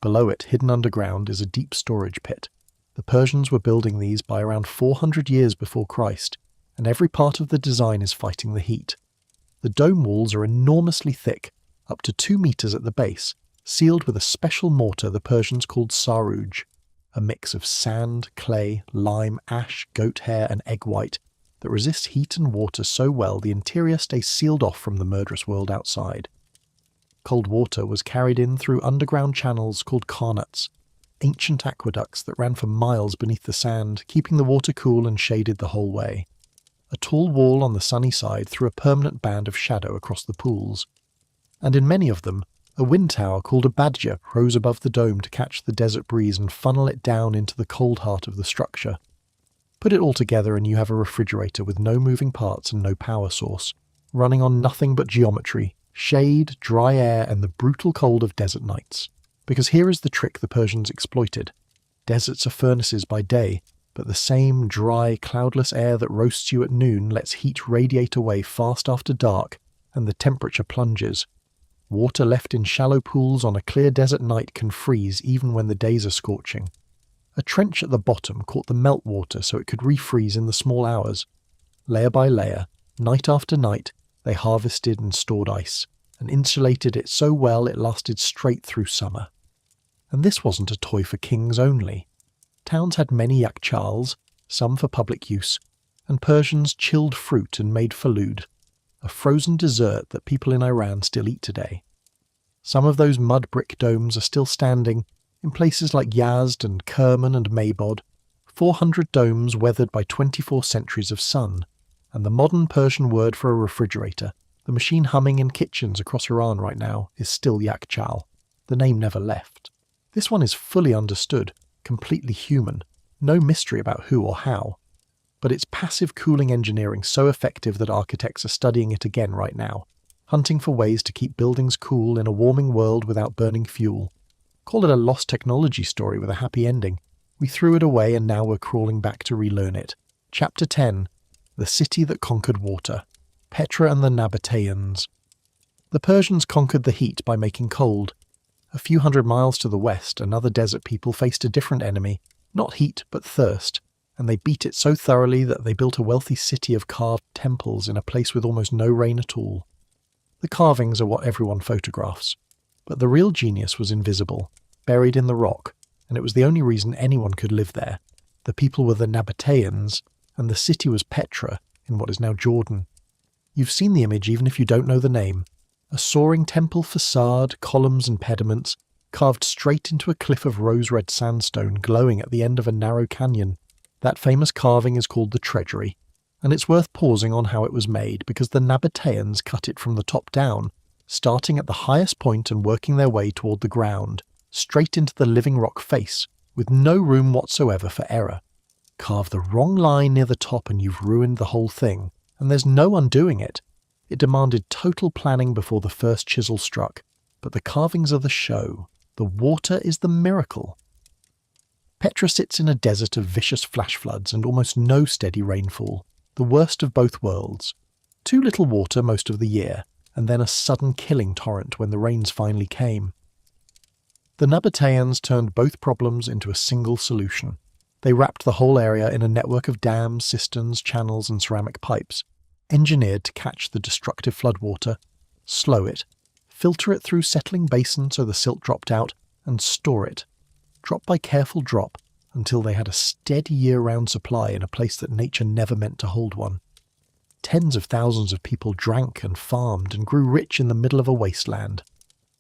Below it, hidden underground, is a deep storage pit. The Persians were building these by around 400 years before Christ, and every part of the design is fighting the heat. The dome walls are enormously thick, up to 2 meters at the base, sealed with a special mortar the Persians called saruj, a mix of sand, clay, lime, ash, goat hair and egg white that resists heat and water so well the interior stays sealed off from the murderous world outside. Cold water was carried in through underground channels called qarnuts, ancient aqueducts that ran for miles beneath the sand, keeping the water cool and shaded the whole way. A tall wall on the sunny side threw a permanent band of shadow across the pools. And in many of them, a wind tower called a badger rose above the dome to catch the desert breeze and funnel it down into the cold heart of the structure. Put it all together and you have a refrigerator with no moving parts and no power source, running on nothing but geometry, shade, dry air, and the brutal cold of desert nights. Because here is the trick the Persians exploited. Deserts are furnaces by day, but the same dry, cloudless air that roasts you at noon lets heat radiate away fast after dark, and the temperature plunges. Water left in shallow pools on a clear desert night can freeze even when the days are scorching. A trench at the bottom caught the meltwater so it could refreeze in the small hours. Layer by layer, night after night, they harvested and stored ice, and insulated it so well it lasted straight through summer. And this wasn't a toy for kings only. Towns had many yakchals, some for public use, and Persians chilled fruit and made falud, a frozen dessert that people in Iran still eat today. Some of those mud brick domes are still standing in places like Yazd and Kerman and Maybod, 400 domes weathered by 24 centuries of sun, and the modern Persian word for a refrigerator, the machine humming in kitchens across Iran right now, is still Yakchal. The name never left. This one is fully understood, completely human, no mystery about who or how. But it's passive cooling engineering so effective that architects are studying it again right now, hunting for ways to keep buildings cool in a warming world without burning fuel. Call it a lost technology story with a happy ending. We threw it away and now we're crawling back to relearn it. Chapter 10. The City That Conquered Water. Petra and the Nabateans. The Persians conquered the heat by making cold. A few hundred miles to the west, another desert people faced a different enemy, not heat but thirst, and they beat it so thoroughly that they built a wealthy city of carved temples in a place with almost no rain at all. The carvings are what everyone photographs, but the real genius was invisible, buried in the rock, and it was the only reason anyone could live there. The people were the Nabateans, and the city was Petra, in what is now Jordan. You've seen the image even if you don't know the name. A soaring temple facade, columns and pediments, carved straight into a cliff of rose-red sandstone glowing at the end of a narrow canyon. That famous carving is called the Treasury, and it's worth pausing on how it was made because the Nabateans cut it from the top down, starting at the highest point and working their way toward the ground, straight into the living rock face, with no room whatsoever for error. Carve the wrong line near the top and you've ruined the whole thing, and there's no undoing it. It demanded total planning before the first chisel struck, but the carvings are the show. The water is the miracle. Petra sits in a desert of vicious flash floods and almost no steady rainfall, the worst of both worlds. Too little water most of the year, and then a sudden killing torrent when the rains finally came. The Nabateans turned both problems into a single solution. They wrapped the whole area in a network of dams, cisterns, channels and ceramic pipes, engineered to catch the destructive floodwater, slow it, filter it through settling basin so the silt dropped out, and store it, drop by careful drop, until they had a steady year-round supply in a place that nature never meant to hold one. Tens of thousands of people drank and farmed and grew rich in the middle of a wasteland.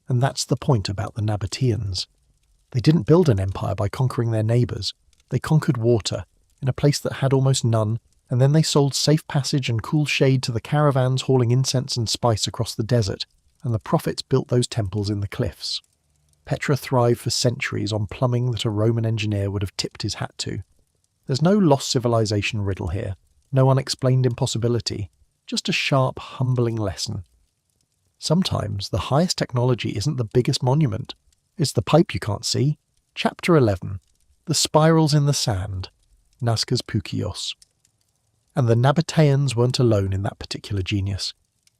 And that's the point about the Nabateans. They didn't build an empire by conquering their neighbours. They conquered water, in a place that had almost none, and then they sold safe passage and cool shade to the caravans hauling incense and spice across the desert, and the prophets built those temples in the cliffs. Petra thrived for centuries on plumbing that a Roman engineer would have tipped his hat to. There's no lost civilization riddle here, no unexplained impossibility, just a sharp, humbling lesson. Sometimes the highest technology isn't the biggest monument, it's the pipe you can't see. Chapter 11. The Spirals in the Sand. Nazca's Pukios. And the Nabateans weren't alone in that particular genius.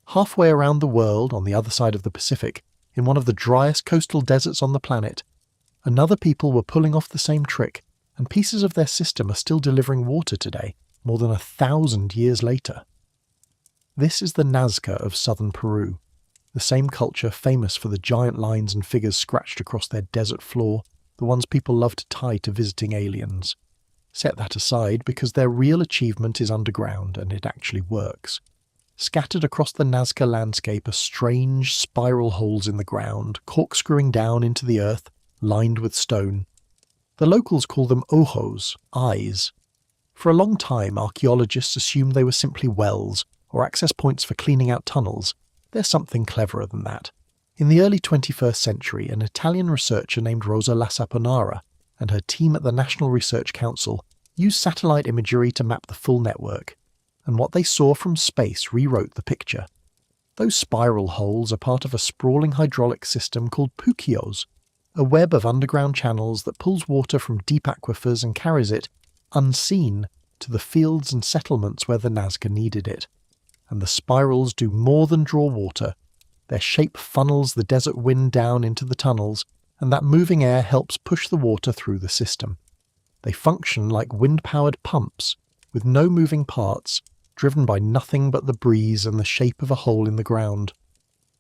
Halfway around the world, on the other side of the Pacific, in one of the driest coastal deserts on the planet, another people were pulling off the same trick, and pieces of their system are still delivering water today, more than 1,000 years later. This is the Nazca of southern Peru, the same culture famous for the giant lines and figures scratched across their desert floor, the ones people love to tie to visiting aliens. Set that aside because their real achievement is underground and it actually works. Scattered across the Nazca landscape are strange spiral holes in the ground, corkscrewing down into the earth, lined with stone. The locals call them ojos, eyes. For a long time, archaeologists assumed they were simply wells, or access points for cleaning out tunnels. There's something cleverer than that. In the early 21st century, an Italian researcher named Rosa Lassaponara and her team at the National Research Council used satellite imagery to map the full network, and what they saw from space rewrote the picture. Those spiral holes are part of a sprawling hydraulic system called Pukios, a web of underground channels that pulls water from deep aquifers and carries it, unseen, to the fields and settlements where the Nazca needed it. And the spirals do more than draw water. Their shape funnels the desert wind down into the tunnels, and that moving air helps push the water through the system. They function like wind-powered pumps, with no moving parts, driven by nothing but the breeze and the shape of a hole in the ground.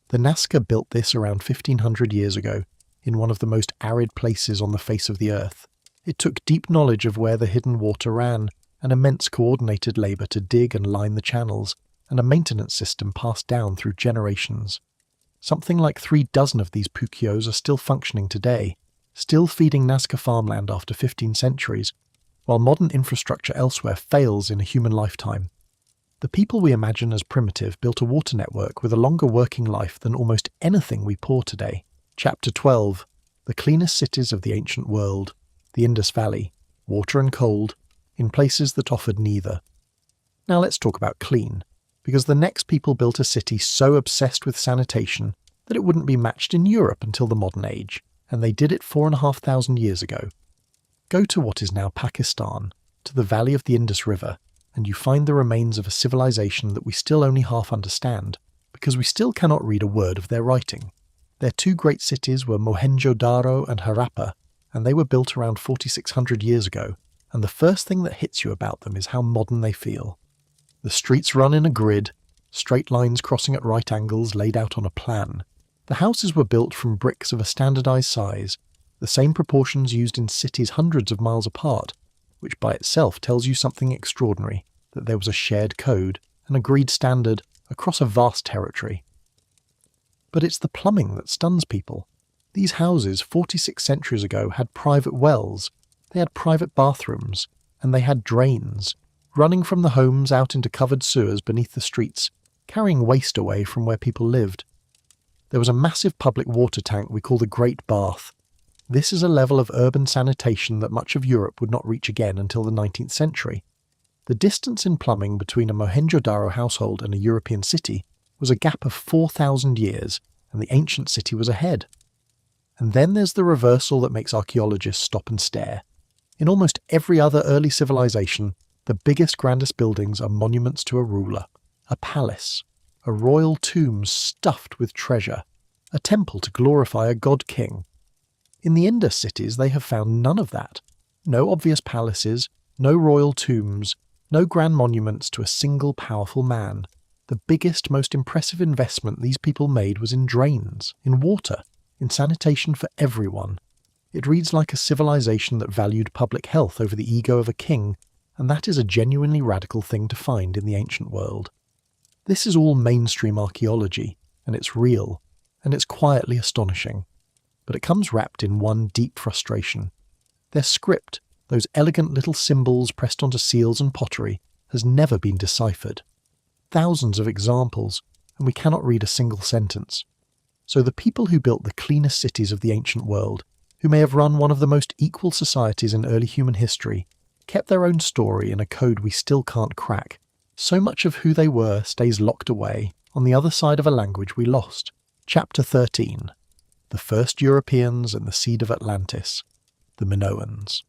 The Nazca built this around 1,500 years ago, in one of the most arid places on the face of the earth. It took deep knowledge of where the hidden water ran, and immense coordinated labour to dig and line the channels, and a maintenance system passed down through generations. Something like 36 of these Pukios are still functioning today, still feeding Nazca farmland after 15 centuries, while modern infrastructure elsewhere fails in a human lifetime. The people we imagine as primitive built a water network with a longer working life than almost anything we pour today. Chapter 12. The cleanest cities of the ancient world. The Indus Valley. Water and cold, in places that offered neither. Now let's talk about clean, because the next people built a city so obsessed with sanitation that it wouldn't be matched in Europe until the modern age, and they did it 4,500 years ago. Go to what is now Pakistan, to the valley of the Indus River, and you find the remains of a civilization that we still only half understand, because we still cannot read a word of their writing. Their two great cities were Mohenjo-Daro and Harappa, and they were built around 4,600 years ago, and the first thing that hits you about them is how modern they feel. The streets run in a grid, straight lines crossing at right angles laid out on a plan. The houses were built from bricks of a standardized size, the same proportions used in cities hundreds of miles apart, which by itself tells you something extraordinary, that there was a shared code, an agreed standard, across a vast territory. But it's the plumbing that stuns people. These houses 46 centuries ago had private wells, they had private bathrooms, and they had drains, running from the homes out into covered sewers beneath the streets, carrying waste away from where people lived. There was a massive public water tank we call the Great Bath. This is a level of urban sanitation that much of Europe would not reach again until the 19th century. The distance in plumbing between a Mohenjo-Daro household and a European city was a gap of 4,000 years, and the ancient city was ahead. And then there's the reversal that makes archaeologists stop and stare. In almost every other early civilization, the biggest, grandest buildings are monuments to a ruler, a palace, a royal tomb stuffed with treasure, a temple to glorify a god-king. In the Indus cities, they have found none of that. No obvious palaces, no royal tombs, no grand monuments to a single powerful man. The biggest, most impressive investment these people made was in drains, in water, in sanitation for everyone. It reads like a civilization that valued public health over the ego of a king, and that is a genuinely radical thing to find in the ancient world. This is all mainstream archaeology, and it's real, and it's quietly astonishing. But it comes wrapped in one deep frustration. Their script, those elegant little symbols pressed onto seals and pottery, has never been deciphered. Thousands of examples, and we cannot read a single sentence. So the people who built the cleanest cities of the ancient world, who may have run one of the most equal societies in early human history, kept their own story in a code we still can't crack. So much of who they were stays locked away on the other side of a language we lost. Chapter 13. The First Europeans and the Seed of Atlantis. The Minoans.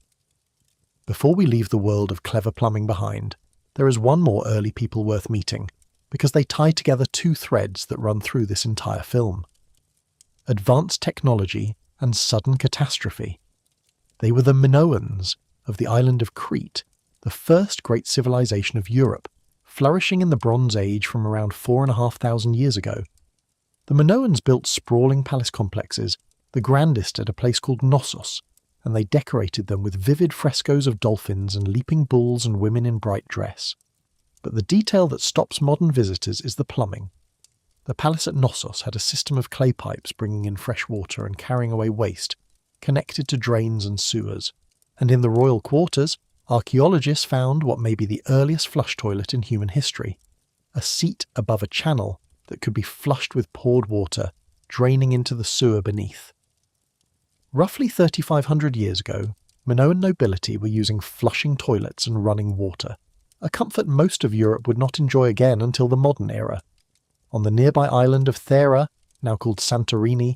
Before we leave the world of clever plumbing behind, there is one more early people worth meeting, because they tie together two threads that run through this entire film. Advanced technology and sudden catastrophe. They were the Minoans of the island of Crete, the first great civilization of Europe, flourishing in the Bronze Age from around 4,500 years ago. The Minoans built sprawling palace complexes, the grandest at a place called Knossos, and they decorated them with vivid frescoes of dolphins and leaping bulls and women in bright dress. But the detail that stops modern visitors is the plumbing. The palace at Knossos had a system of clay pipes bringing in fresh water and carrying away waste, connected to drains and sewers. And in the royal quarters, archaeologists found what may be the earliest flush toilet in human history, a seat above a channel that could be flushed with poured water, draining into the sewer beneath. Roughly 3,500 years ago, Minoan nobility were using flushing toilets and running water, a comfort most of Europe would not enjoy again until the modern era. On the nearby island of Thera, now called Santorini,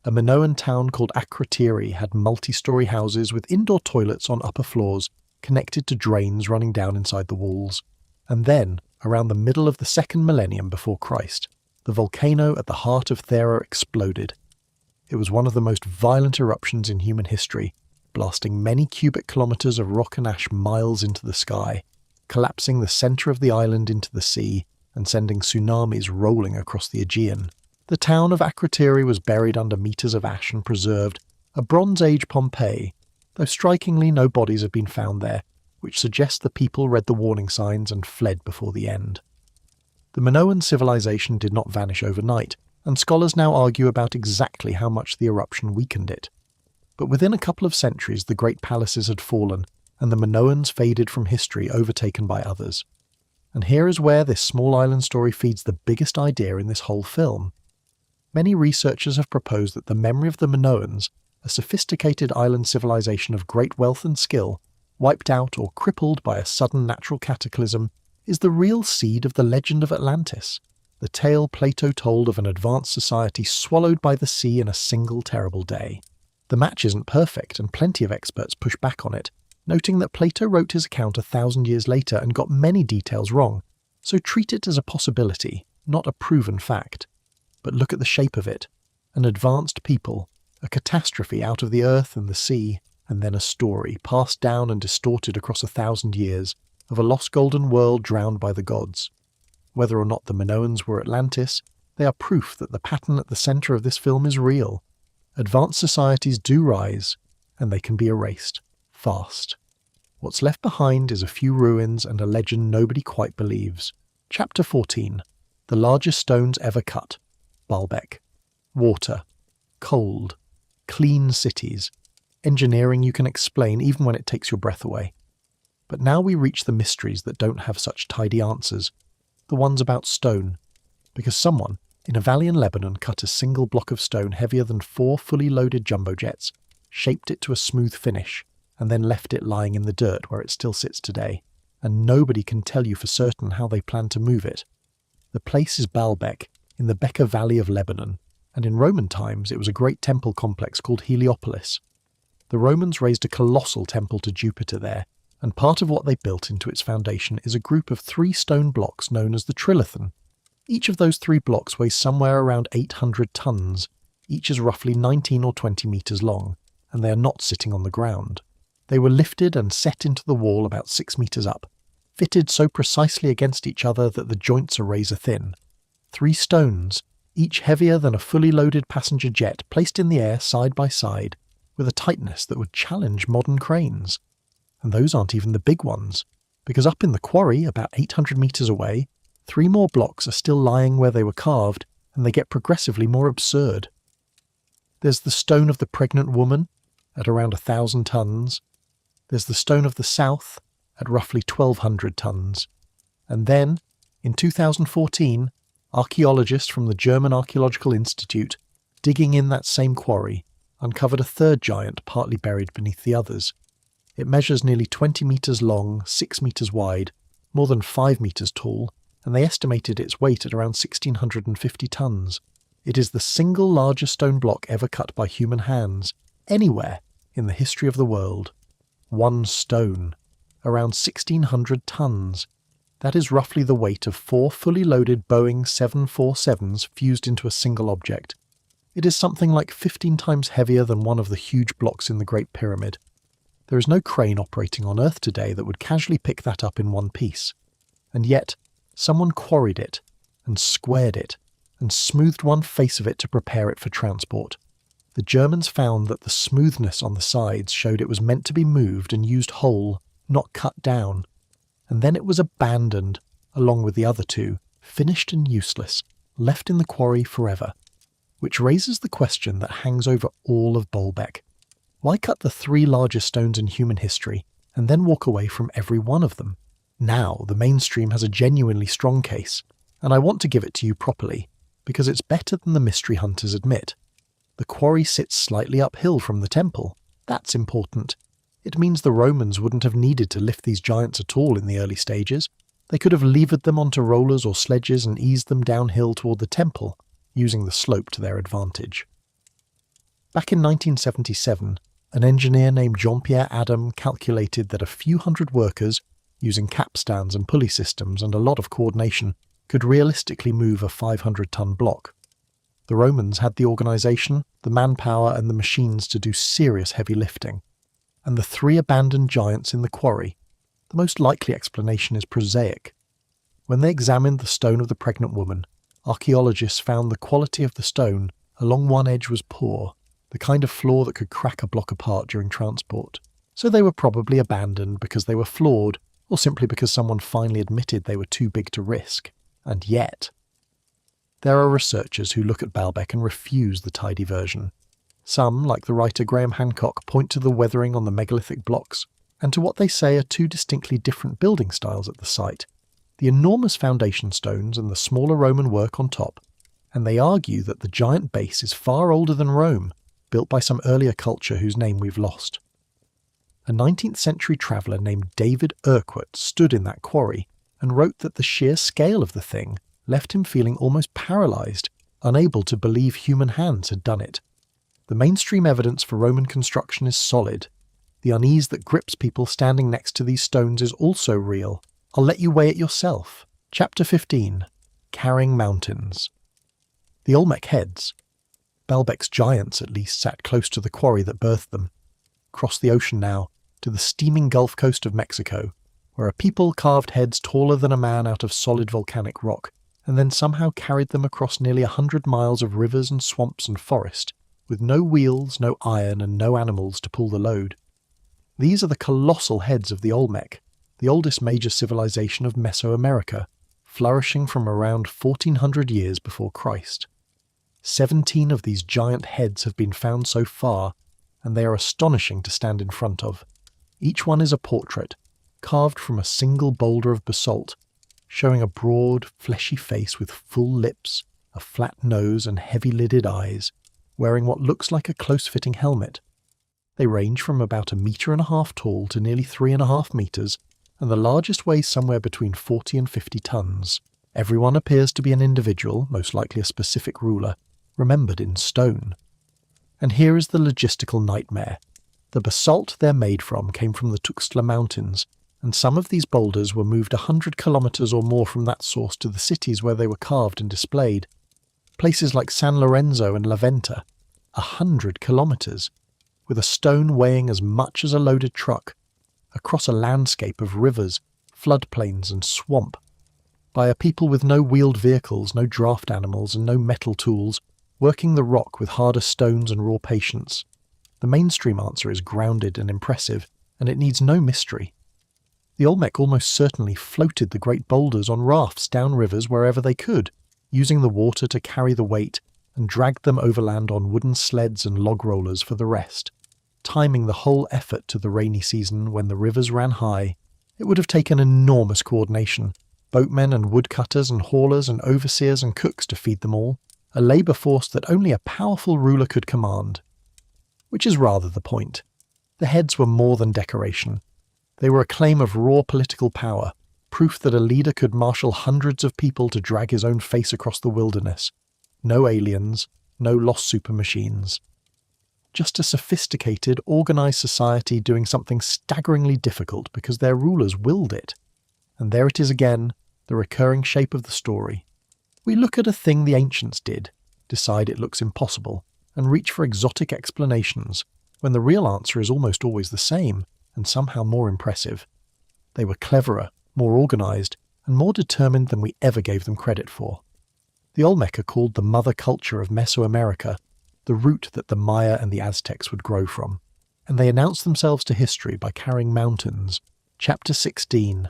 a Minoan town called Akrotiri had multi-storey houses with indoor toilets on upper floors, connected to drains running down inside the walls. And then, around the middle of the second millennium before Christ, the volcano at the heart of Thera exploded. It was one of the most violent eruptions in human history, blasting many cubic kilometers of rock and ash miles into the sky, collapsing the center of the island into the sea and sending tsunamis rolling across the Aegean. The town of Akrotiri was buried under meters of ash and preserved, a Bronze Age Pompeii, though strikingly no bodies have been found there, which suggests the people read the warning signs and fled before the end. The Minoan civilization did not vanish overnight, and scholars now argue about exactly how much the eruption weakened it. But within a couple of centuries the great palaces had fallen, and the Minoans faded from history, overtaken by others. And here is where this small island story feeds the biggest idea in this whole film. Many researchers have proposed that the memory of the Minoans, a sophisticated island civilization of great wealth and skill, wiped out or crippled by a sudden natural cataclysm, is the real seed of the legend of Atlantis, the tale Plato told of an advanced society swallowed by the sea in a single terrible day. The match isn't perfect, and plenty of experts push back on it, noting that Plato wrote his account 1,000 years later and got many details wrong, so treat it as a possibility, not a proven fact. But look at the shape of it. An advanced people, a catastrophe out of the earth and the sea, and then a story passed down and distorted across 1,000 years of a lost golden world drowned by the gods. Whether or not the Minoans were Atlantis, they are proof that the pattern at the centre of this film is real. Advanced societies do rise, and they can be erased. Fast. What's left behind is a few ruins and a legend nobody quite believes. Chapter 14. The largest stones ever cut. Baalbek. Water. Cold. Clean cities. Engineering you can explain even when it takes your breath away. But now we reach the mysteries that don't have such tidy answers. The ones about stone. Because someone, in a valley in Lebanon, cut a single block of stone heavier than 4 fully loaded jumbo jets, shaped it to a smooth finish, and then left it lying in the dirt where it still sits today, and nobody can tell you for certain how they plan to move it. The place is Baalbek, in the Bekaa Valley of Lebanon, and in Roman times it was a great temple complex called Heliopolis. The Romans raised a colossal temple to Jupiter there, and part of what they built into its foundation is a group of 3 stone blocks known as the trilithon. Each of those 3 blocks weighs somewhere around 800 tons. Each is roughly 19 or 20 meters long, and they are not sitting on the ground. They were lifted and set into the wall about 6 meters up, fitted so precisely against each other that the joints are razor thin. 3 stones, each heavier than a fully loaded passenger jet, placed in the air side by side, with a tightness that would challenge modern cranes. And those aren't even the big ones, because up in the quarry, about 800 meters away, 3 more blocks are still lying where they were carved, and they get progressively more absurd. There's the stone of the pregnant woman, at around 1,000 tons. There's the stone of the south, at roughly 1,200 tons. And then, in 2014, archaeologists from the German Archaeological Institute, digging in that same quarry, uncovered a third giant partly buried beneath the others. It measures nearly 20 metres long, 6 metres wide, more than 5 metres tall, and they estimated its weight at around 1,650 tons. It is the single largest stone block ever cut by human hands, anywhere in the history of the world. One stone, around 1,600 tons. That is roughly the weight of 4 fully loaded Boeing 747s fused into a single object. It is something like 15 times heavier than one of the huge blocks in the Great Pyramid. There is no crane operating on Earth today that would casually pick that up in one piece. And yet, someone quarried it, and squared it, and smoothed one face of it to prepare it for transport. The Germans found that the smoothness on the sides showed it was meant to be moved and used whole, not cut down. And then it was abandoned, along with the other 2, finished and useless, left in the quarry forever. Which raises the question that hangs over all of Baalbek. Why cut the 3 largest stones in human history, and then walk away from every one of them? Now, the mainstream has a genuinely strong case, and I want to give it to you properly, because it's better than the mystery hunters admit. The quarry sits slightly uphill from the temple. That's important. It means the Romans wouldn't have needed to lift these giants at all in the early stages. They could have levered them onto rollers or sledges and eased them downhill toward the temple, using the slope to their advantage. Back in 1977, an engineer named Jean-Pierre Adam calculated that a few hundred workers, using capstans and pulley systems and a lot of coordination, could realistically move a 500-ton block. The Romans had the organisation, the manpower and the machines to do serious heavy lifting. And the 3 abandoned giants in the quarry, the most likely explanation is prosaic. When they examined the stone of the pregnant woman, archaeologists found the quality of the stone along one edge was poor, the kind of flaw that could crack a block apart during transport. So they were probably abandoned because they were flawed, or simply because someone finally admitted they were too big to risk. And yet, there are researchers who look at Baalbek and refuse the tidy version. Some, like the writer Graham Hancock, point to the weathering on the megalithic blocks, and to what they say are 2 distinctly different building styles at the site, the enormous foundation stones and the smaller Roman work on top, and they argue that the giant base is far older than Rome, built by some earlier culture whose name we've lost. A 19th century traveller named David Urquhart stood in that quarry and wrote that the sheer scale of the thing left him feeling almost paralysed, unable to believe human hands had done it. The mainstream evidence for Roman construction is solid. The unease that grips people standing next to these stones is also real. I'll let you weigh it yourself. Chapter 15. Carrying Mountains. The Olmec heads. Baalbek's giants at least sat close to the quarry that birthed them. Cross the ocean now, to the steaming Gulf Coast of Mexico, where a people carved heads taller than a man out of solid volcanic rock, and then somehow carried them across nearly 100 miles of rivers and swamps and forest, with no wheels, no iron, and no animals to pull the load. These are the colossal heads of the Olmec, the oldest major civilization of Mesoamerica, flourishing from around 1400 years before Christ. 17 of these giant heads have been found so far, and they are astonishing to stand in front of. Each one is a portrait, carved from a single boulder of basalt, showing a broad, fleshy face with full lips, a flat nose and heavy-lidded eyes, wearing what looks like a close-fitting helmet. They range from about 1.5 meters tall to nearly 3.5 meters, and the largest weighs somewhere between 40 and 50 tons. Everyone appears to be an individual, most likely a specific ruler, remembered in stone. And here is the logistical nightmare. The basalt they're made from came from the Tuxtla Mountains, and some of these boulders were moved 100 kilometers or more from that source to the cities where they were carved and displayed. Places like San Lorenzo and La Venta, 100 kilometers, with a stone weighing as much as a loaded truck, across a landscape of rivers, floodplains and swamp, by a people with no wheeled vehicles, no draft animals and no metal tools, working the rock with harder stones and raw patience. The mainstream answer is grounded and impressive, and it needs no mystery. The Olmec almost certainly floated the great boulders on rafts down rivers wherever they could, using the water to carry the weight, and dragged them overland on wooden sleds and log rollers for the rest. Timing the whole effort to the rainy season when the rivers ran high, it would have taken enormous coordination, boatmen and woodcutters and haulers and overseers and cooks to feed them all, a labour force that only a powerful ruler could command. Which is rather the point. The heads were more than decoration. They were a claim of raw political power, proof that a leader could marshal hundreds of people to drag his own face across the wilderness. No aliens, no lost super machines. Just a sophisticated, organised society doing something staggeringly difficult because their rulers willed it. And there it is again, the recurring shape of the story. We look at a thing the ancients did, decide it looks impossible, and reach for exotic explanations, when the real answer is almost always the same, and somehow more impressive. They were cleverer, more organised, and more determined than we ever gave them credit for. The Olmec are called the mother culture of Mesoamerica, the root that the Maya and the Aztecs would grow from, and they announce themselves to history by carrying mountains. Chapter 16,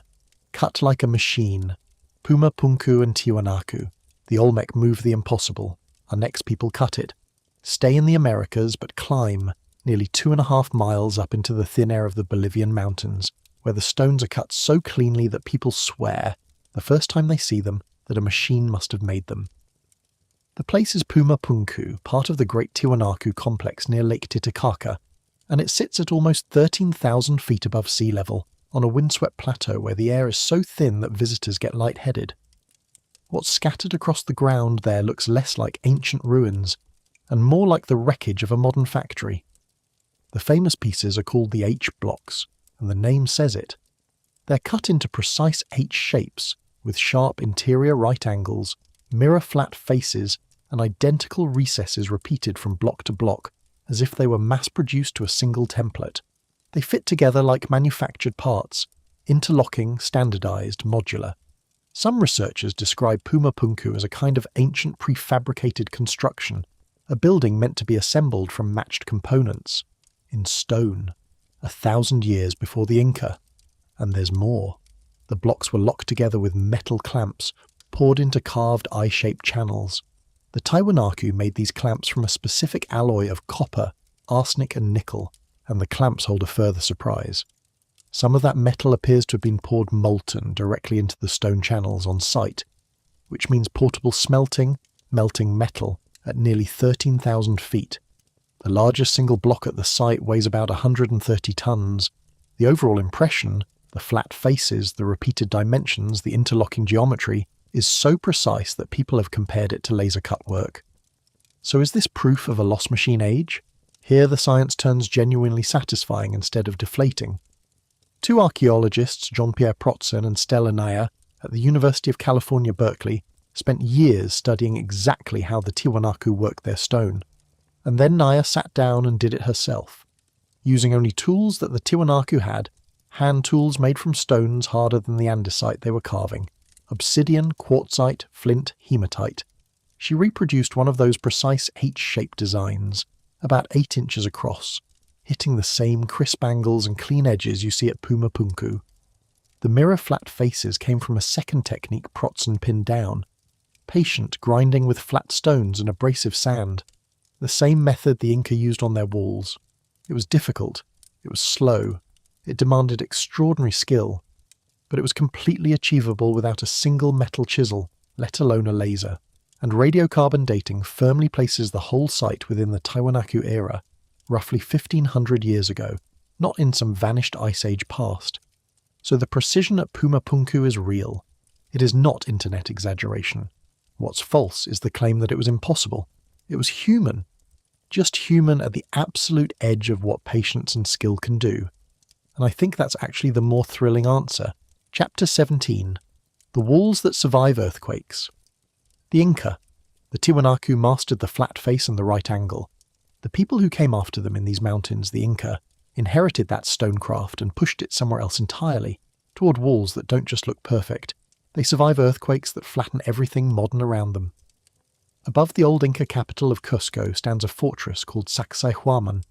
Cut like a machine, Puma Punku and Tiwanaku. The Olmec move the impossible. Our next people cut it. Stay in the Americas, but climb nearly 2.5 miles up into the thin air of the Bolivian mountains, where the stones are cut so cleanly that people swear, the first time they see them, that a machine must have made them. The place is Puma Punku, part of the Great Tiwanaku complex near Lake Titicaca, and it sits at almost 13,000 feet above sea level, on a windswept plateau where the air is so thin that visitors get lightheaded. What's scattered across the ground there looks less like ancient ruins, and more like the wreckage of a modern factory. The famous pieces are called the H blocks, and the name says it. They're cut into precise H shapes, with sharp interior right angles, mirror-flat faces, and identical recesses repeated from block to block, as if they were mass-produced to a single template. They fit together like manufactured parts, interlocking, standardized, modular. Some researchers describe Puma Punku as a kind of ancient prefabricated construction, a building meant to be assembled from matched components, in stone, 1,000 years before the Inca. And there's more. The blocks were locked together with metal clamps, poured into carved eye-shaped channels. The Tiwanaku made these clamps from a specific alloy of copper, arsenic and nickel, and the clamps hold a further surprise. Some of that metal appears to have been poured molten directly into the stone channels on site, which means portable smelting, melting metal at nearly 13,000 feet. The largest single block at the site weighs about 130 tons. The overall impression, the flat faces, the repeated dimensions, the interlocking geometry, is so precise that people have compared it to laser-cut work. So is this proof of a lost machine age? Here the science turns genuinely satisfying instead of deflating. Two archaeologists, Jean-Pierre Protzen and Stella Nair, at the University of California, Berkeley, spent years studying exactly how the Tiwanaku worked their stone. And then Nair sat down and did it herself. Using only tools that the Tiwanaku had, hand tools made from stones harder than the andesite they were carving, obsidian, quartzite, flint, hematite. She reproduced one of those precise H-shaped designs, about 8 inches across, hitting the same crisp angles and clean edges you see at Puma Punku. The mirror-flat faces came from a second technique Protzen pinned down, patient grinding with flat stones and abrasive sand, the same method the Inca used on their walls. It was difficult, it was slow, it demanded extraordinary skill, but it was completely achievable without a single metal chisel, let alone a laser, and radiocarbon dating firmly places the whole site within the Tiwanaku era, roughly 1,500 years ago, not in some vanished ice age past. So the precision at Puma Punku is real. It is not internet exaggeration. What's false is the claim that it was impossible. It was human. Just human at the absolute edge of what patience and skill can do. And I think that's actually the more thrilling answer. Chapter 17. The Walls That Survive Earthquakes. The Inca. The Tiwanaku mastered the flat face and the right angle. The people who came after them in these mountains, the Inca, inherited that stonecraft and pushed it somewhere else entirely, toward walls that don't just look perfect. They survive earthquakes that flatten everything modern around them. Above the old Inca capital of Cusco stands a fortress called Sacsayhuaman,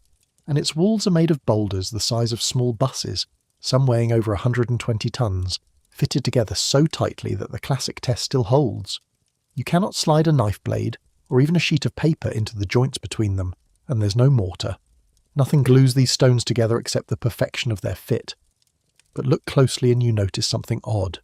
and its walls are made of boulders the size of small buses, some weighing over 120 tons, fitted together so tightly that the classic test still holds. You cannot slide a knife blade or even a sheet of paper into the joints between them, and there's no mortar. Nothing glues these stones together except the perfection of their fit. But look closely and you notice something odd.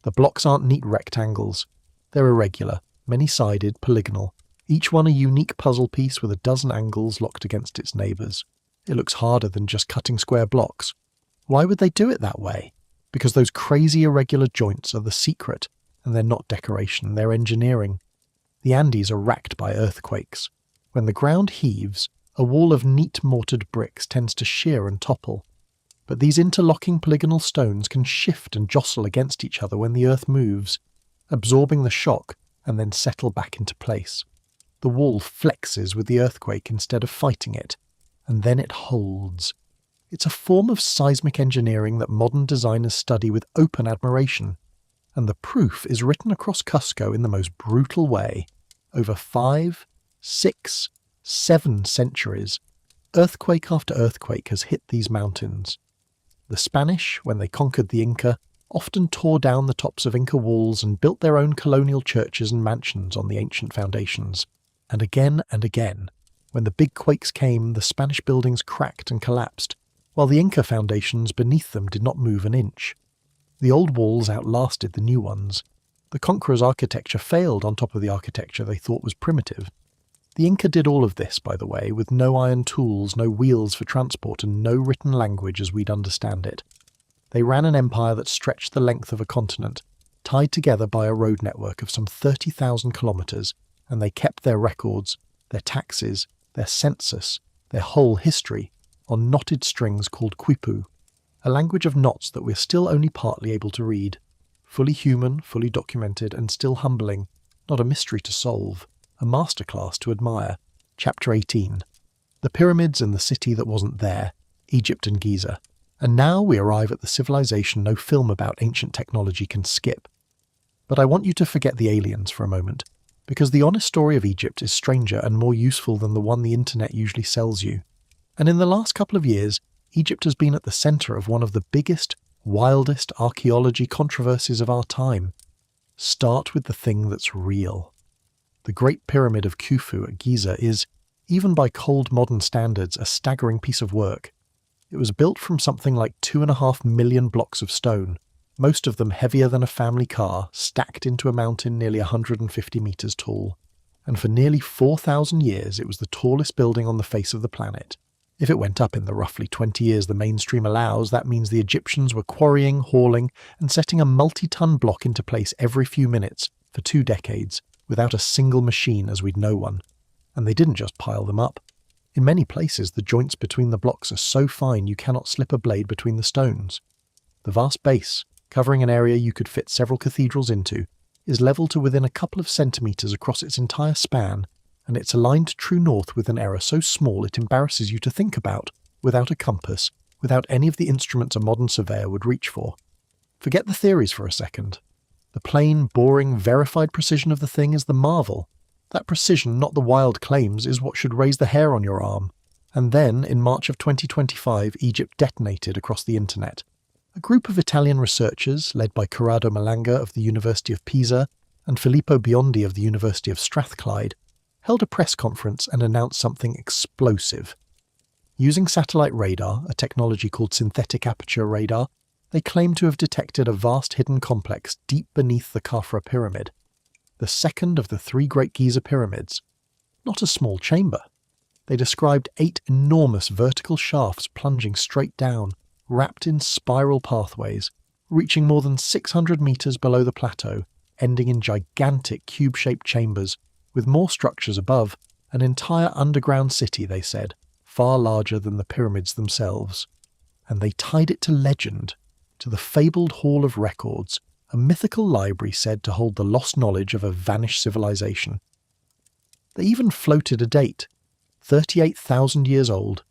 The blocks aren't neat rectangles. They're irregular, many-sided, polygonal, each one a unique puzzle piece with a dozen angles locked against its neighbours. It looks harder than just cutting square blocks. Why would they do it that way? Because those crazy irregular joints are the secret, and they're not decoration, they're engineering. The Andes are racked by earthquakes. When the ground heaves, a wall of neat mortared bricks tends to shear and topple. But these interlocking polygonal stones can shift and jostle against each other when the earth moves, absorbing the shock and then settle back into place. The wall flexes with the earthquake instead of fighting it, and then it holds. It's a form of seismic engineering that modern designers study with open admiration, and the proof is written across Cusco in the most brutal way. Over 5, 6, 7 centuries, earthquake after earthquake has hit these mountains. The Spanish, when they conquered the Inca, often tore down the tops of Inca walls and built their own colonial churches and mansions on the ancient foundations. And again, when the big quakes came, the Spanish buildings cracked and collapsed, while the Inca foundations beneath them did not move an inch. The old walls outlasted the new ones. The conquerors' architecture failed on top of the architecture they thought was primitive. The Inca did all of this, by the way, with no iron tools, no wheels for transport, and no written language as we'd understand it. They ran an empire that stretched the length of a continent, tied together by a road network of some 30,000 kilometres, and they kept their records, their taxes, their census, their whole history, on knotted strings called quipu, a language of knots that we're still only partly able to read. Fully human, fully documented, and still humbling, not a mystery to solve, a masterclass to admire. Chapter 18. The pyramids and the city that wasn't there, Egypt and Giza. And now we arrive at the civilization no film about ancient technology can skip. But I want you to forget the aliens for a moment, because the honest story of Egypt is stranger and more useful than the one the internet usually sells you. And in the last couple of years, Egypt has been at the centre of one of the biggest, wildest archaeology controversies of our time. Start with the thing that's real. The Great Pyramid of Khufu at Giza is, even by cold modern standards, a staggering piece of work. It was built from something like 2.5 million blocks of stone, most of them heavier than a family car, stacked into a mountain nearly 150 metres tall. And for nearly 4,000 years it was the tallest building on the face of the planet. If it went up in the roughly 20 years the mainstream allows, that means the Egyptians were quarrying, hauling, and setting a multi-ton block into place every few minutes for 2 decades, without a single machine as we'd know one. And they didn't just pile them up. In many places the joints between the blocks are so fine you cannot slip a blade between the stones. The vast base, covering an area you could fit several cathedrals into, is level to within a couple of centimetres across its entire span, and it's aligned true north with an error so small it embarrasses you to think about, without a compass, without any of the instruments a modern surveyor would reach for. Forget the theories for a second. The plain, boring, verified precision of the thing is the marvel. That precision, not the wild claims, is what should raise the hair on your arm. And then, in March of 2025, Egypt detonated across the internet. A group of Italian researchers, led by Corrado Malanga of the University of Pisa and Filippo Biondi of the University of Strathclyde, held a press conference and announced something explosive. Using satellite radar, a technology called synthetic aperture radar, they claim to have detected a vast hidden complex deep beneath the Khafra pyramid, the second of the 3 Great Giza pyramids. Not a small chamber. They described 8 enormous vertical shafts plunging straight down, wrapped in spiral pathways, reaching more than 600 metres below the plateau, ending in gigantic cube-shaped chambers, with more structures above, an entire underground city, they said, far larger than the pyramids themselves. And they tied it to legend, to the fabled Hall of Records, a mythical library said to hold the lost knowledge of a vanished civilization. They even floated a date, 38,000 years old.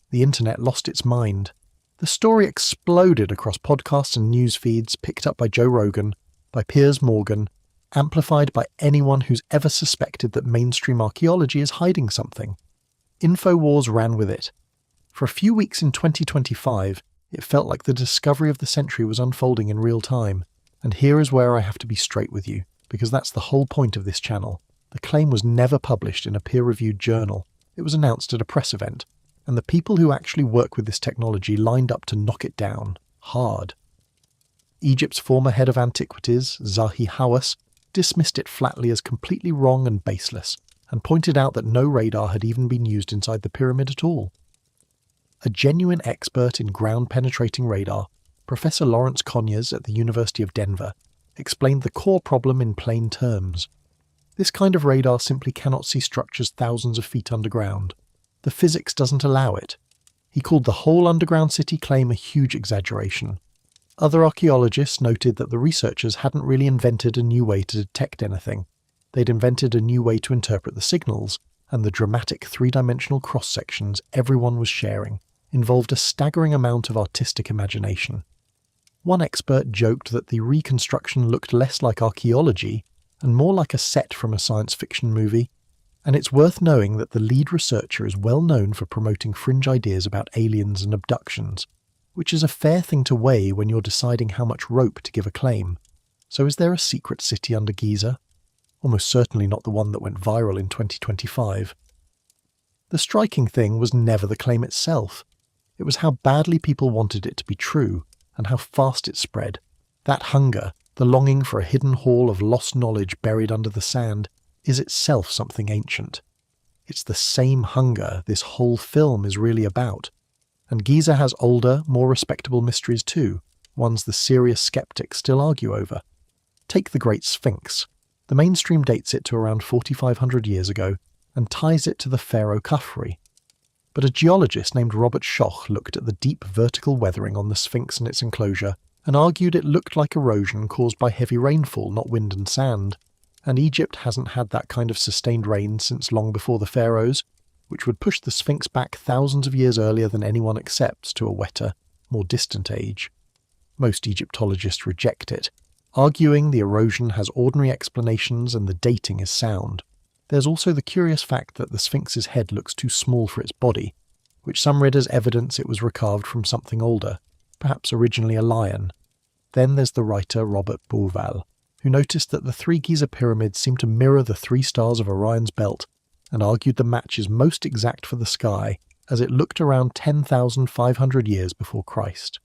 The internet lost its mind. The story exploded across podcasts and news feeds, picked up by Joe Rogan, by Piers Morgan, amplified by anyone who's ever suspected that mainstream archaeology is hiding something. InfoWars ran with it. For a few weeks in 2025, It felt like the discovery of the century was unfolding in real time. And here is where I have to be straight with you, because that's the whole point of this channel. The claim was never published in a peer-reviewed journal. It was announced at a press event, and the people who actually work with this technology lined up to knock it down, hard. Egypt's former head of antiquities, Zahi Hawass, dismissed it flatly as completely wrong and baseless, and pointed out that no radar had even been used inside the pyramid at all. A genuine expert in ground-penetrating radar, Professor Lawrence Conyers at the University of Denver, explained the core problem in plain terms. This kind of radar simply cannot see structures thousands of feet underground. The physics doesn't allow it. He called the whole underground city claim a huge exaggeration. Other archaeologists noted that the researchers hadn't really invented a new way to detect anything. They'd invented a new way to interpret the signals, and the dramatic three-dimensional cross-sections everyone was sharing involved a staggering amount of artistic imagination. One expert joked that the reconstruction looked less like archaeology and more like a set from a science fiction movie, and it's worth knowing that the lead researcher is well known for promoting fringe ideas about aliens and abductions, which is a fair thing to weigh when you're deciding how much rope to give a claim. So is there a secret city under Giza? Almost certainly not the one that went viral in 2025. The striking thing was never the claim itself. It was how badly people wanted it to be true, and how fast it spread. That hunger, the longing for a hidden haul of lost knowledge buried under the sand, is itself something ancient. It's the same hunger this whole film is really about. And Giza has older, more respectable mysteries too, ones the serious skeptics still argue over. Take the Great Sphinx. The mainstream dates it to around 4,500 years ago, and ties it to the Pharaoh Khafre. But a geologist named Robert Schoch looked at the deep vertical weathering on the Sphinx and its enclosure, and argued it looked like erosion caused by heavy rainfall, not wind and sand. And Egypt hasn't had that kind of sustained rain since long before the pharaohs, which would push the Sphinx back thousands of years earlier than anyone accepts to a wetter, more distant age. Most Egyptologists reject it, arguing the erosion has ordinary explanations and the dating is sound. There's also the curious fact that the Sphinx's head looks too small for its body, which some read as evidence it was recarved from something older, perhaps originally a lion. Then there's the writer Robert Bauval, who noticed that the three Giza pyramids seem to mirror the three stars of Orion's belt, and argued the match is most exact for the sky, as it looked around 10,500 years before Christ.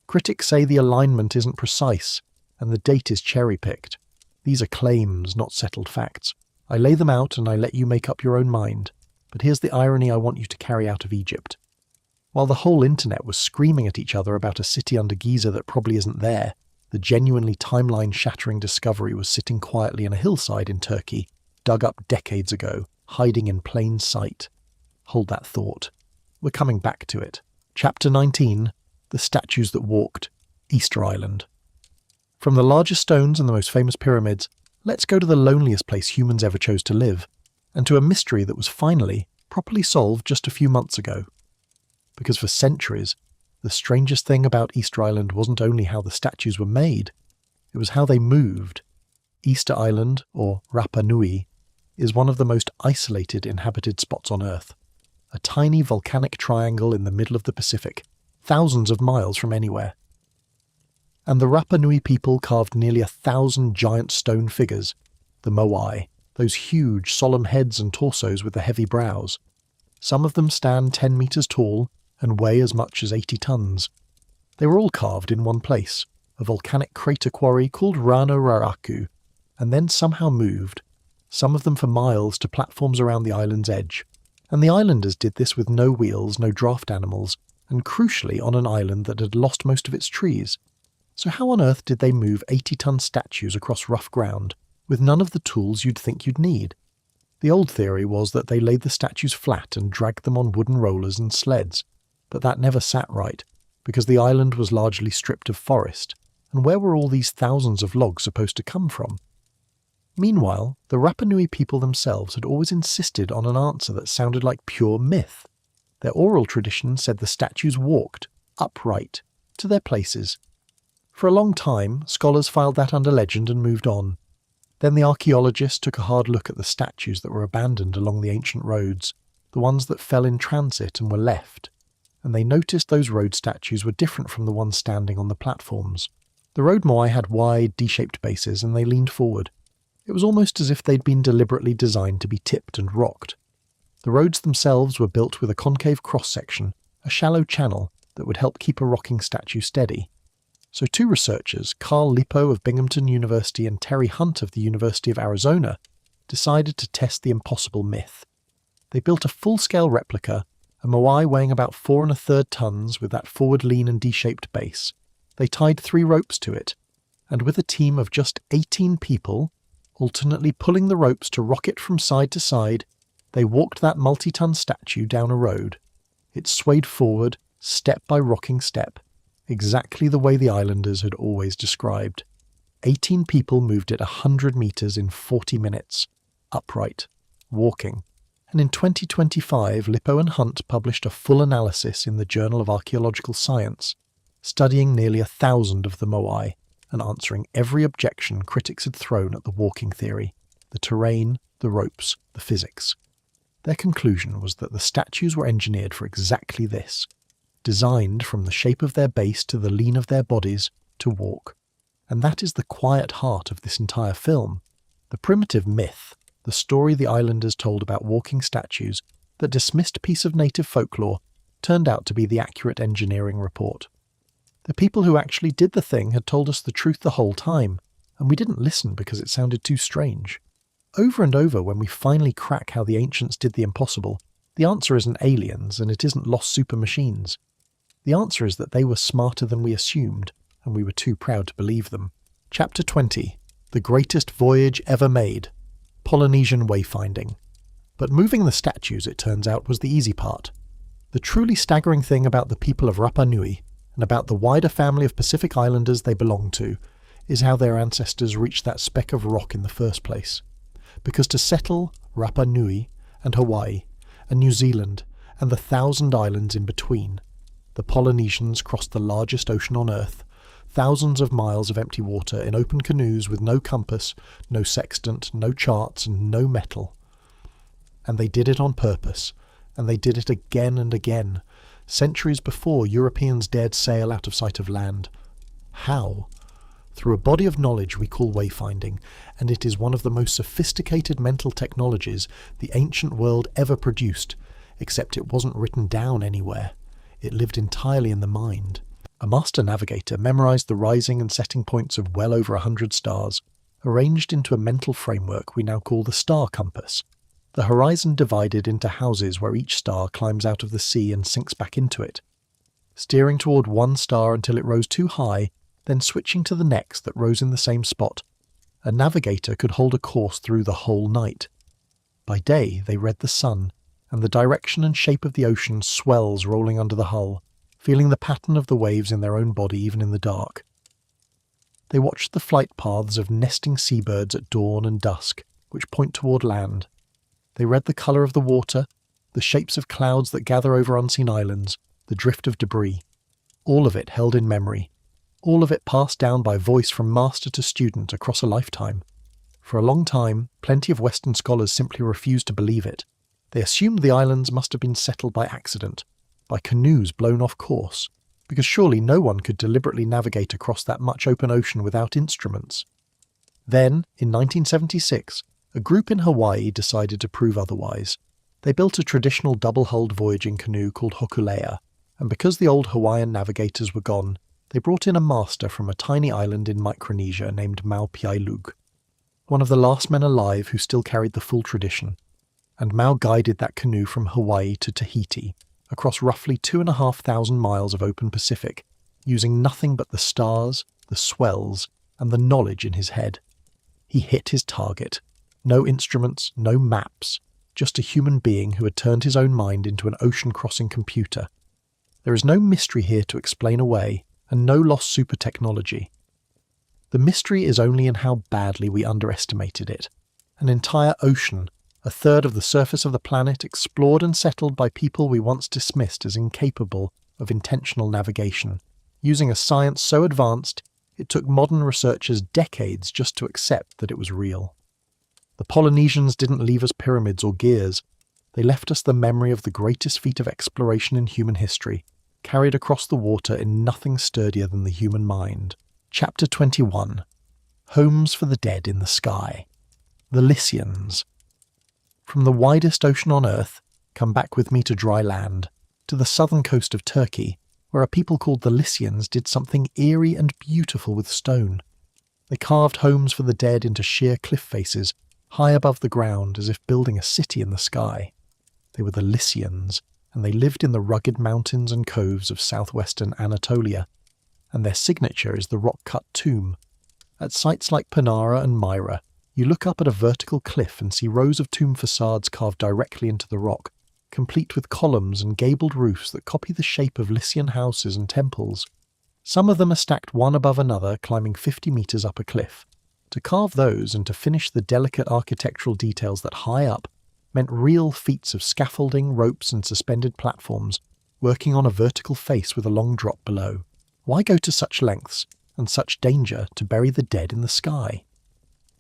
Critics say the alignment isn't precise, and the date is cherry-picked. These are claims, not settled facts. I lay them out and I let you make up your own mind. But here's the irony I want you to carry out of Egypt. While the whole internet was screaming at each other about a city under Giza that probably isn't there, the genuinely timeline-shattering discovery was sitting quietly in a hillside in Turkey, dug up decades ago, hiding in plain sight. Hold that thought. We're coming back to it. Chapter 19, The Statues That Walked, Easter Island. From the largest stones and the most famous pyramids, let's go to the loneliest place humans ever chose to live, and to a mystery that was finally, properly solved just a few months ago. Because for centuries, the strangest thing about Easter Island wasn't only how the statues were made, it was how they moved. Easter Island, or Rapa Nui, is one of the most isolated inhabited spots on Earth. A tiny volcanic triangle in the middle of the Pacific, thousands of miles from anywhere. And the Rapa Nui people carved nearly 1,000 giant stone figures, the Moai, those huge, solemn heads and torsos with the heavy brows. Some of them stand 10 meters tall and weigh as much as 80 tons. They were all carved in one place, a volcanic crater quarry called Rano Raraku, and then somehow moved, some of them for miles, to platforms around the island's edge. And the islanders did this with no wheels, no draft animals, and crucially on an island that had lost most of its trees. So how on earth did they move 80-ton statues across rough ground, with none of the tools you'd think you'd need? The old theory was that they laid the statues flat and dragged them on wooden rollers and sleds, but that never sat right, because the island was largely stripped of forest, and where were all these thousands of logs supposed to come from? Meanwhile, the Rapa Nui people themselves had always insisted on an answer that sounded like pure myth. Their oral tradition said the statues walked, upright, to their places. For a long time, scholars filed that under legend and moved on. Then the archaeologists took a hard look at the statues that were abandoned along the ancient roads, the ones that fell in transit and were left. and they noticed those road statues were different from the ones standing on the platforms. The road moai had wide, D-shaped bases, and they leaned forward. It was almost as if they'd been deliberately designed to be tipped and rocked. The roads themselves were built with a concave cross-section, a shallow channel that would help keep a rocking statue steady. So two researchers, Carl Lippo of Binghamton University and Terry Hunt of the University of Arizona, decided to test the impossible myth. They built a full-scale replica, a moai weighing about 4 1/3 tons with that forward lean and D-shaped base. They tied 3 ropes to it, and with a team of just 18 people, alternately pulling the ropes to rock it from side to side, they walked that multi-ton statue down a road. It swayed forward, step by rocking step, exactly the way the islanders had always described. 18 people moved it 100 meters in 40 minutes, upright, walking. And in 2025, Lippo and Hunt published a full analysis in the Journal of Archaeological Science, studying nearly 1,000 of the moai and answering every objection critics had thrown at the walking theory, the terrain, the ropes, the physics. Their conclusion was that the statues were engineered for exactly this, designed from the shape of their base to the lean of their bodies to walk. And that is the quiet heart of this entire film, the primitive myth, the story the islanders told about walking statues, that dismissed piece of native folklore, turned out to be the accurate engineering report. The people who actually did the thing had told us the truth the whole time, and we didn't listen because it sounded too strange. Over and over, when we finally crack how the ancients did the impossible, the answer isn't aliens and it isn't lost super machines. The answer is that they were smarter than we assumed, and we were too proud to believe them. Chapter 20. The Greatest Voyage Ever Made. Polynesian Wayfinding. But moving the statues, it turns out, was the easy part. The truly staggering thing about the people of Rapa Nui, and about the wider family of Pacific Islanders they belonged to, is how their ancestors reached that speck of rock in the first place. Because to settle Rapa Nui and Hawaii and New Zealand and the 1,000 islands in between, the Polynesians crossed the largest ocean on Earth, thousands of miles of empty water in open canoes with no compass, no sextant, no charts, and no metal. And they did it on purpose, and they did it again and again, centuries before Europeans dared sail out of sight of land. How? Through a body of knowledge we call wayfinding, and it is one of the most sophisticated mental technologies the ancient world ever produced, except it wasn't written down anywhere. It lived entirely in the mind. A master navigator memorized the rising and setting points of well over 100 stars, arranged into a mental framework we now call the star compass. The horizon divided into houses where each star climbs out of the sea and sinks back into it, steering toward one star until it rose too high, then switching to the next that rose in the same spot. A navigator could hold a course through the whole night. By day they read the sun, and the direction and shape of the ocean swells rolling under the hull, feeling the pattern of the waves in their own body even in the dark. They watched the flight paths of nesting seabirds at dawn and dusk, which point toward land. They read the colour of the water, the shapes of clouds that gather over unseen islands, the drift of debris. All of it held in memory. All of it passed down by voice from master to student across a lifetime. For a long time, plenty of Western scholars simply refused to believe it. They assumed the islands must have been settled by accident, by canoes blown off course, because surely no one could deliberately navigate across that much open ocean without instruments. Then, in 1976, a group in Hawaii decided to prove otherwise. They built a traditional double-hulled voyaging canoe called hokulea, and because the old Hawaiian navigators were gone, they brought in a master from a tiny island in Micronesia named Maupiailug, one of the last men alive who still carried the full tradition. And Mau guided that canoe from Hawaii to Tahiti, across roughly 2,500 miles of open Pacific, using nothing but the stars, the swells, and the knowledge in his head. He hit his target. No instruments, no maps, just a human being who had turned his own mind into an ocean-crossing computer. There is no mystery here to explain away, and no lost super technology. The mystery is only in how badly we underestimated it. An entire ocean, a third of the surface of the planet, explored and settled by people we once dismissed as incapable of intentional navigation, using a science so advanced it took modern researchers decades just to accept that it was real. The Polynesians didn't leave us pyramids or gears. They left us the memory of the greatest feat of exploration in human history, carried across the water in nothing sturdier than the human mind. Chapter 21. Homes for the Dead in the Sky. The Lycians. From the widest ocean on Earth, come back with me to dry land, to the southern coast of Turkey, where a people called the Lycians did something eerie and beautiful with stone. They carved homes for the dead into sheer cliff faces, high above the ground, as if building a city in the sky. They were the Lycians, and they lived in the rugged mountains and coves of southwestern Anatolia, and their signature is the rock-cut tomb. At sites like Panara and Myra, you look up at a vertical cliff and see rows of tomb facades carved directly into the rock, complete with columns and gabled roofs that copy the shape of Lycian houses and temples. Some of them are stacked one above another, climbing 50 metres up a cliff. To carve those and to finish the delicate architectural details that high up meant real feats of scaffolding, ropes and suspended platforms, working on a vertical face with a long drop below. Why go to such lengths and such danger to bury the dead in the sky?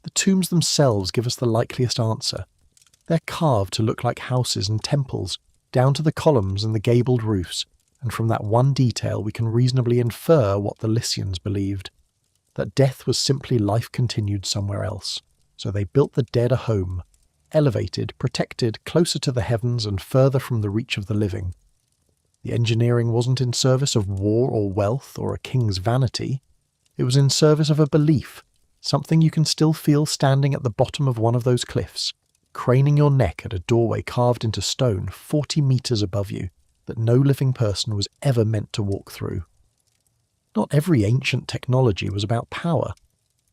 The tombs themselves give us the likeliest answer. They're carved to look like houses and temples, down to the columns and the gabled roofs, and from that one detail we can reasonably infer what the Lycians believed, that death was simply life continued somewhere else. So they built the dead a home, elevated, protected, closer to the heavens and further from the reach of the living. The engineering wasn't in service of war or wealth or a king's vanity. It was in service of a belief, something you can still feel standing at the bottom of one of those cliffs, craning your neck at a doorway carved into stone 40 metres above you that no living person was ever meant to walk through. Not every ancient technology was about power.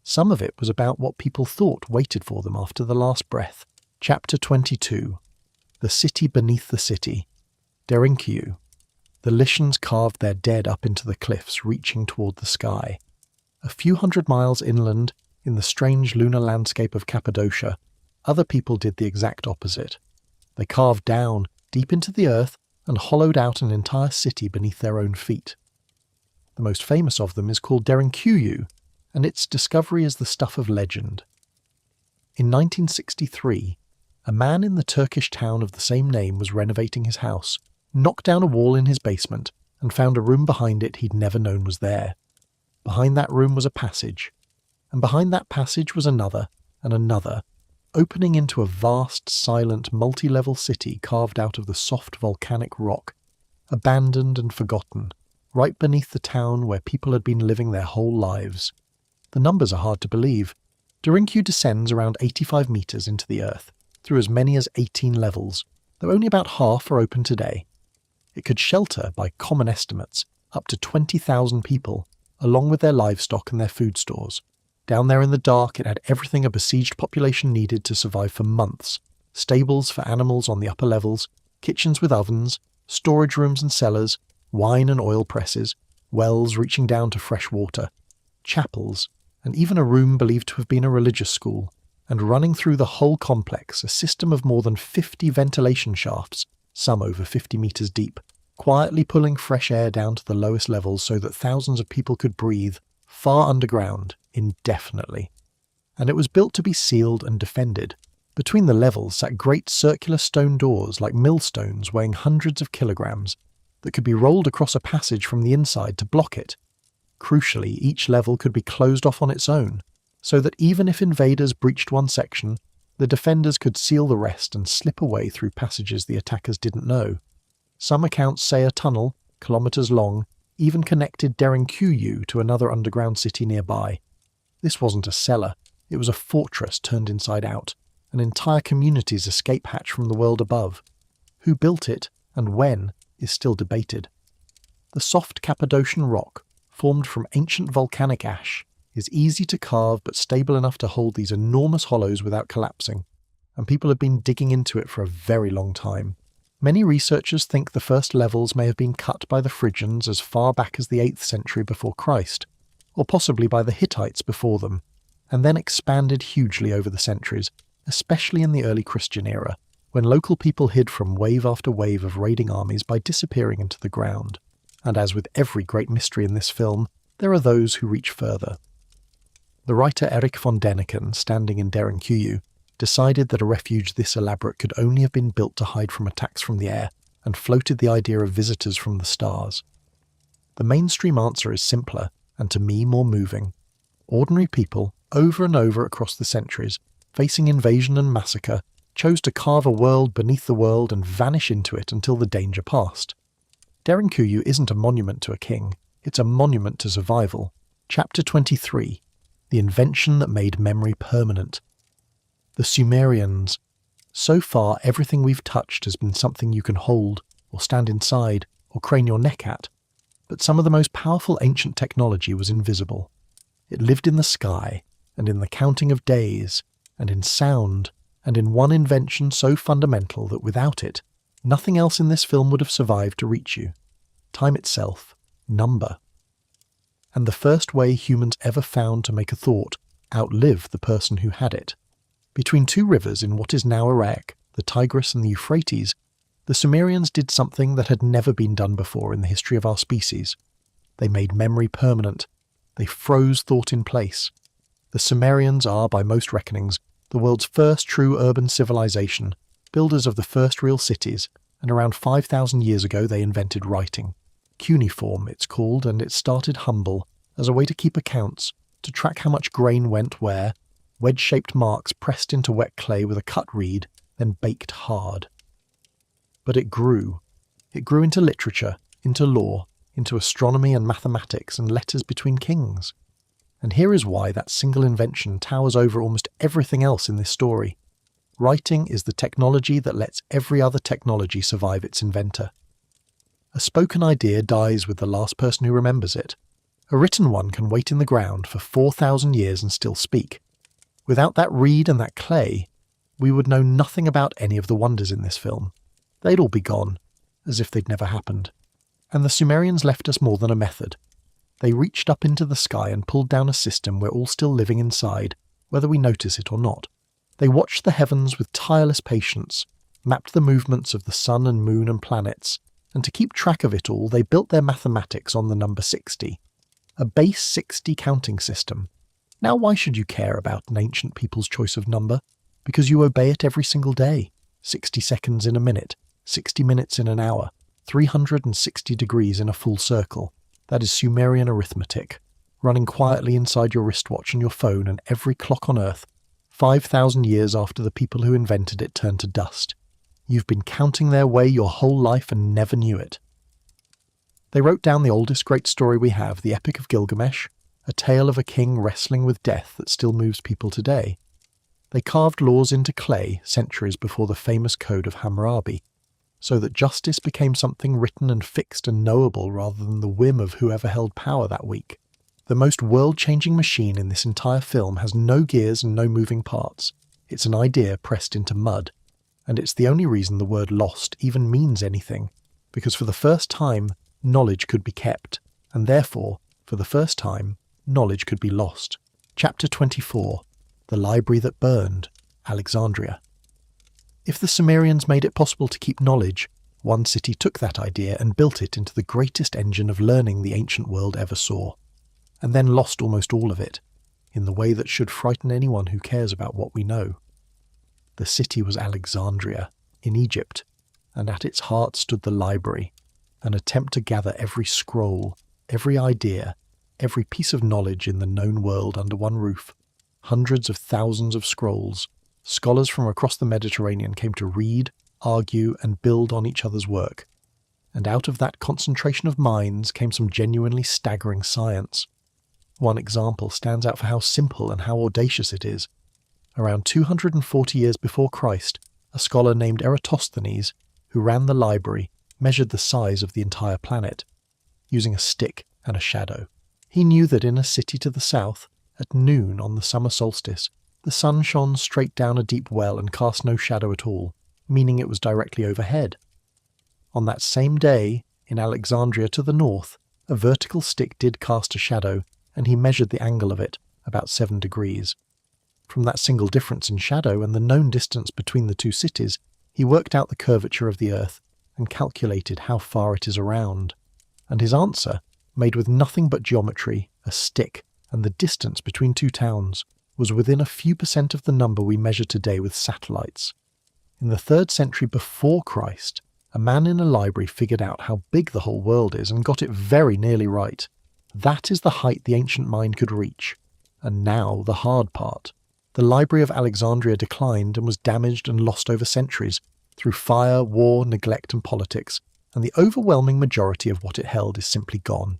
Some of it was about what people thought waited for them after the last breath. Chapter 22. The City Beneath the City. Derinkyū. The Lycians carved their dead up into the cliffs, reaching toward the sky. A few hundred miles inland, in the strange lunar landscape of Cappadocia, other people did the exact opposite. They carved down, deep into the earth, and hollowed out an entire city beneath their own feet. The most famous of them is called Derinkyū, and its discovery is the stuff of legend. In 1963, a man in the Turkish town of the same name was renovating his house, knocked down a wall in his basement, and found a room behind it he'd never known was there. Behind that room was a passage, and behind that passage was another, and another, opening into a vast, silent, multi-level city carved out of the soft volcanic rock, abandoned and forgotten, right beneath the town where people had been living their whole lives. The numbers are hard to believe. Derinkyū descends around 85 metres into the earth, through as many as 18 levels, though only about half are open today. It could shelter, by common estimates, up to 20,000 people, along with their livestock and their food stores. Down there in the dark, it had everything a besieged population needed to survive for months. Stables for animals on the upper levels, kitchens with ovens, storage rooms and cellars, wine and oil presses, wells reaching down to fresh water, chapels, and even a room believed to have been a religious school, and running through the whole complex a system of more than 50 ventilation shafts, some over 50 metres deep, quietly pulling fresh air down to the lowest levels so that thousands of people could breathe, far underground, indefinitely. And it was built to be sealed and defended. Between the levels sat great circular stone doors like millstones weighing hundreds of kilograms that could be rolled across a passage from the inside to block it. Crucially, each level could be closed off on its own, so that even if invaders breached one section, the defenders could seal the rest and slip away through passages the attackers didn't know. Some accounts say a tunnel, kilometres long, even connected Derinkyū to another underground city nearby. This wasn't a cellar, it was a fortress turned inside out, an entire community's escape hatch from the world above. Who built it, and when, is still debated. The soft Cappadocian rock, formed from ancient volcanic ash, is easy to carve but stable enough to hold these enormous hollows without collapsing, and people have been digging into it for a very long time. Many researchers think the first levels may have been cut by the Phrygians as far back as the 8th century before Christ, or possibly by the Hittites before them, and then expanded hugely over the centuries, especially in the early Christian era, when local people hid from wave after wave of raiding armies by disappearing into the ground. And as with every great mystery in this film, there are those who reach further. The writer Erich von Däniken, standing in Derinkyū, decided that a refuge this elaborate could only have been built to hide from attacks from the air, and floated the idea of visitors from the stars. The mainstream answer is simpler, and to me more moving. Ordinary people, over and over across the centuries, facing invasion and massacre, chose to carve a world beneath the world and vanish into it until the danger passed. Derinkuyu isn't a monument to a king, it's a monument to survival. Chapter 23. The invention that made memory permanent. The Sumerians. So far, everything we've touched has been something you can hold, or stand inside, or crane your neck at. But some of the most powerful ancient technology was invisible. It lived in the sky, and in the counting of days, and in sound, and in one invention so fundamental that without it, nothing else in this film would have survived to reach you. Time itself. Number. And the first way humans ever found to make a thought outlive the person who had it. Between two rivers in what is now Iraq, the Tigris and the Euphrates, the Sumerians did something that had never been done before in the history of our species. They made memory permanent. They froze thought in place. The Sumerians are, by most reckonings, the world's first true urban civilization, builders of the first real cities, and around 5,000 years ago they invented writing. Cuneiform, it's called, and it started humble, as a way to keep accounts, to track how much grain went where, wedge-shaped marks pressed into wet clay with a cut reed, then baked hard. But it grew. It grew into literature, into law, into astronomy and mathematics and letters between kings. And here is why that single invention towers over almost everything else in this story. Writing is the technology that lets every other technology survive its inventor. A spoken idea dies with the last person who remembers it. A written one can wait in the ground for 4,000 years and still speak. Without that reed and that clay, we would know nothing about any of the wonders in this film. They'd all be gone, as if they'd never happened. And the Sumerians left us more than a method. They reached up into the sky and pulled down a system we're all still living inside, whether we notice it or not. They watched the heavens with tireless patience, mapped the movements of the sun and moon and planets, and to keep track of it all, they built their mathematics on the number 60. A base 60 counting system. Now why should you care about an ancient people's choice of number? Because you obey it every single day. 60 seconds in a minute, 60 minutes in an hour, 360 degrees in a full circle. That is Sumerian arithmetic, running quietly inside your wristwatch and your phone and every clock on Earth, 5,000 years after the people who invented it turned to dust. You've been counting their way your whole life and never knew it. They wrote down the oldest great story we have, the Epic of Gilgamesh, a tale of a king wrestling with death that still moves people today. They carved laws into clay centuries before the famous Code of Hammurabi, so that justice became something written and fixed and knowable rather than the whim of whoever held power that week. The most world-changing machine in this entire film has no gears and no moving parts. It's an idea pressed into mud. And it's the only reason the word lost even means anything, because for the first time, knowledge could be kept, and therefore, for the first time, knowledge could be lost. Chapter 24. The Library That Burned, Alexandria. If the Sumerians made it possible to keep knowledge, one city took that idea and built it into the greatest engine of learning the ancient world ever saw, and then lost almost all of it, in the way that should frighten anyone who cares about what we know. The city was Alexandria, in Egypt, and at its heart stood the library, an attempt to gather every scroll, every idea, every piece of knowledge in the known world under one roof. Hundreds of thousands of scrolls. Scholars from across the Mediterranean came to read, argue, and build on each other's work. And out of that concentration of minds came some genuinely staggering science. One example stands out for how simple and how audacious it is. Around 240 years before Christ, a scholar named Eratosthenes, who ran the library, measured the size of the entire planet, using a stick and a shadow. He knew that in a city to the south, at noon on the summer solstice, the sun shone straight down a deep well and cast no shadow at all, meaning it was directly overhead. On that same day, in Alexandria to the north, a vertical stick did cast a shadow, and he measured the angle of it, about 7 degrees. From that single difference in shadow and the known distance between the two cities, he worked out the curvature of the Earth and calculated how far it is around. And his answer, made with nothing but geometry, a stick, and the distance between two towns, was within a few percent of the number we measure today with satellites. In the 3rd century before Christ, a man in a library figured out how big the whole world is and got it very nearly right. That is the height the ancient mind could reach. And now the hard part. The Library of Alexandria declined and was damaged and lost over centuries through fire, war, neglect and politics, and the overwhelming majority of what it held is simply gone.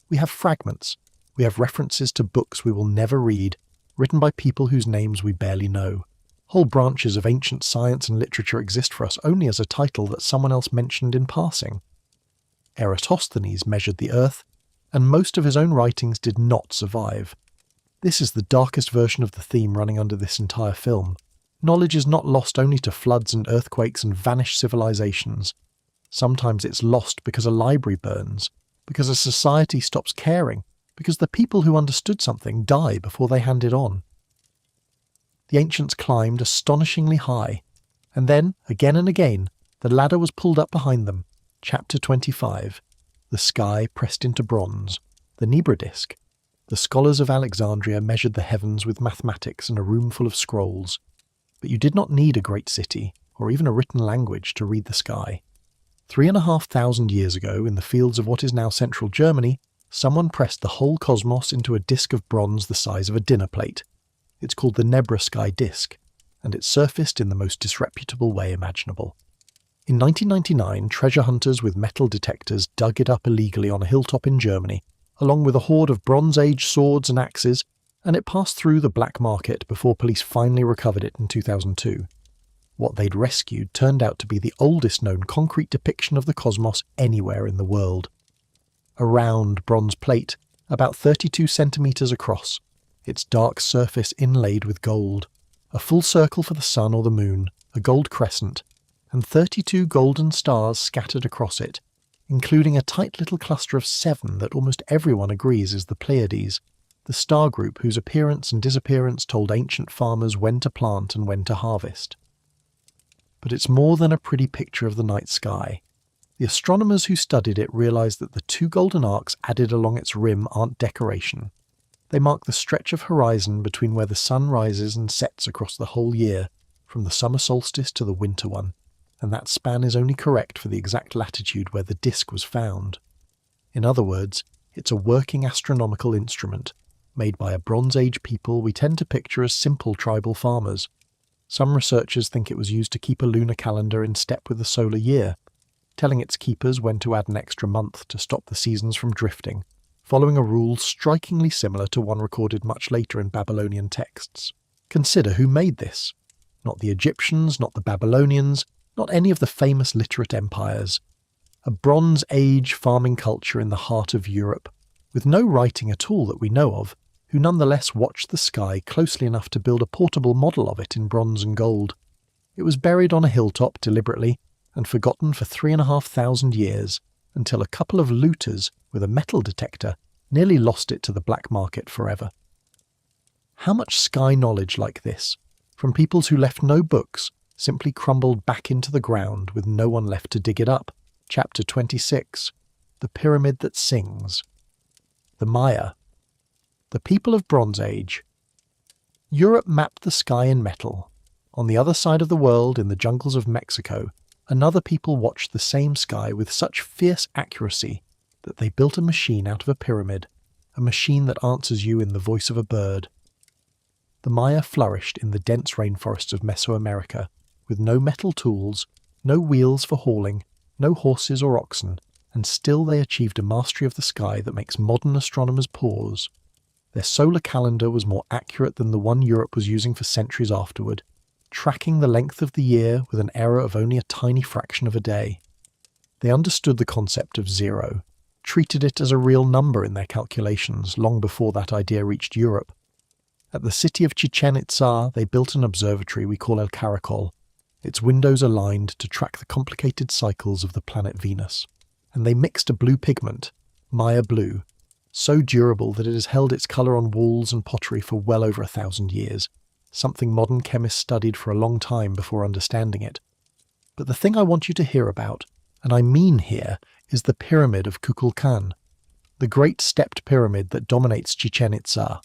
We have fragments. We have references to books we will never read, written by people whose names we barely know. Whole branches of ancient science and literature exist for us only as a title that someone else mentioned in passing. Eratosthenes measured the earth, and most of his own writings did not survive. This is the darkest version of the theme running under this entire film. Knowledge is not lost only to floods and earthquakes and vanished civilizations. Sometimes it's lost because a library burns, because a society stops caring, because the people who understood something die before they hand it on. The ancients climbed astonishingly high, and then, again and again, the ladder was pulled up behind them. Chapter 25. The sky pressed into bronze. The Nebra disk. The scholars of Alexandria measured the heavens with mathematics and a room full of scrolls. But you did not need a great city, or even a written language, to read the sky. 3,500 years ago, in the fields of what is now central Germany, someone pressed the whole cosmos into a disk of bronze the size of a dinner plate. It's called the Nebra sky disk, and it surfaced in the most disreputable way imaginable. In 1999, treasure hunters with metal detectors dug it up illegally on a hilltop in Germany, along with a hoard of Bronze Age swords and axes, and it passed through the black market before police finally recovered it in 2002. What they'd rescued turned out to be the oldest known concrete depiction of the cosmos anywhere in the world. A round bronze plate, about 32 centimetres across, its dark surface inlaid with gold, a full circle for the sun or the moon, a gold crescent, and 32 golden stars scattered across it, including a tight little cluster of 7 that almost everyone agrees is the Pleiades, the star group whose appearance and disappearance told ancient farmers when to plant and when to harvest. But it's more than a pretty picture of the night sky. The astronomers who studied it realised that the 2 golden arcs added along its rim aren't decoration. They mark the stretch of horizon between where the sun rises and sets across the whole year, from the summer solstice to the winter one, and that span is only correct for the exact latitude where the disk was found. In other words, it's a working astronomical instrument, made by a Bronze Age people we tend to picture as simple tribal farmers. Some researchers think it was used to keep a lunar calendar in step with the solar year, telling its keepers when to add an extra month to stop the seasons from drifting, following a rule strikingly similar to one recorded much later in Babylonian texts. Consider who made this. Not the Egyptians, not the Babylonians, not any of the famous literate empires. A Bronze Age farming culture in the heart of Europe, with no writing at all that we know of, who nonetheless watched the sky closely enough to build a portable model of it in bronze and gold. It was buried on a hilltop deliberately and forgotten for 3,500 years, until a couple of looters with a metal detector nearly lost it to the black market forever. How much sky knowledge like this, from peoples who left no books, simply crumbled back into the ground with no one left to dig it up? Chapter 26. The Pyramid That Sings. The Maya. The people of Bronze Age. Europe mapped the sky in metal. On the other side of the world, in the jungles of Mexico, another people watched the same sky with such fierce accuracy that they built a machine out of a pyramid, a machine that answers you in the voice of a bird. The Maya flourished in the dense rainforests of Mesoamerica, with no metal tools, no wheels for hauling, no horses or oxen, and still they achieved a mastery of the sky that makes modern astronomers pause. Their solar calendar was more accurate than the one Europe was using for centuries afterward, tracking the length of the year with an error of only a tiny fraction of a day. They understood the concept of zero, treated it as a real number in their calculations long before that idea reached Europe. At the city of Chichen Itza, they built an observatory we call El Caracol, its windows aligned to track the complicated cycles of the planet Venus. And they mixed a blue pigment, Maya blue, so durable that it has held its colour on walls and pottery for well over 1,000 years, something modern chemists studied for a long time before understanding it. But the thing I want you to hear about, and I mean here, is the pyramid of Kukulkan, the great stepped pyramid that dominates Chichen Itza.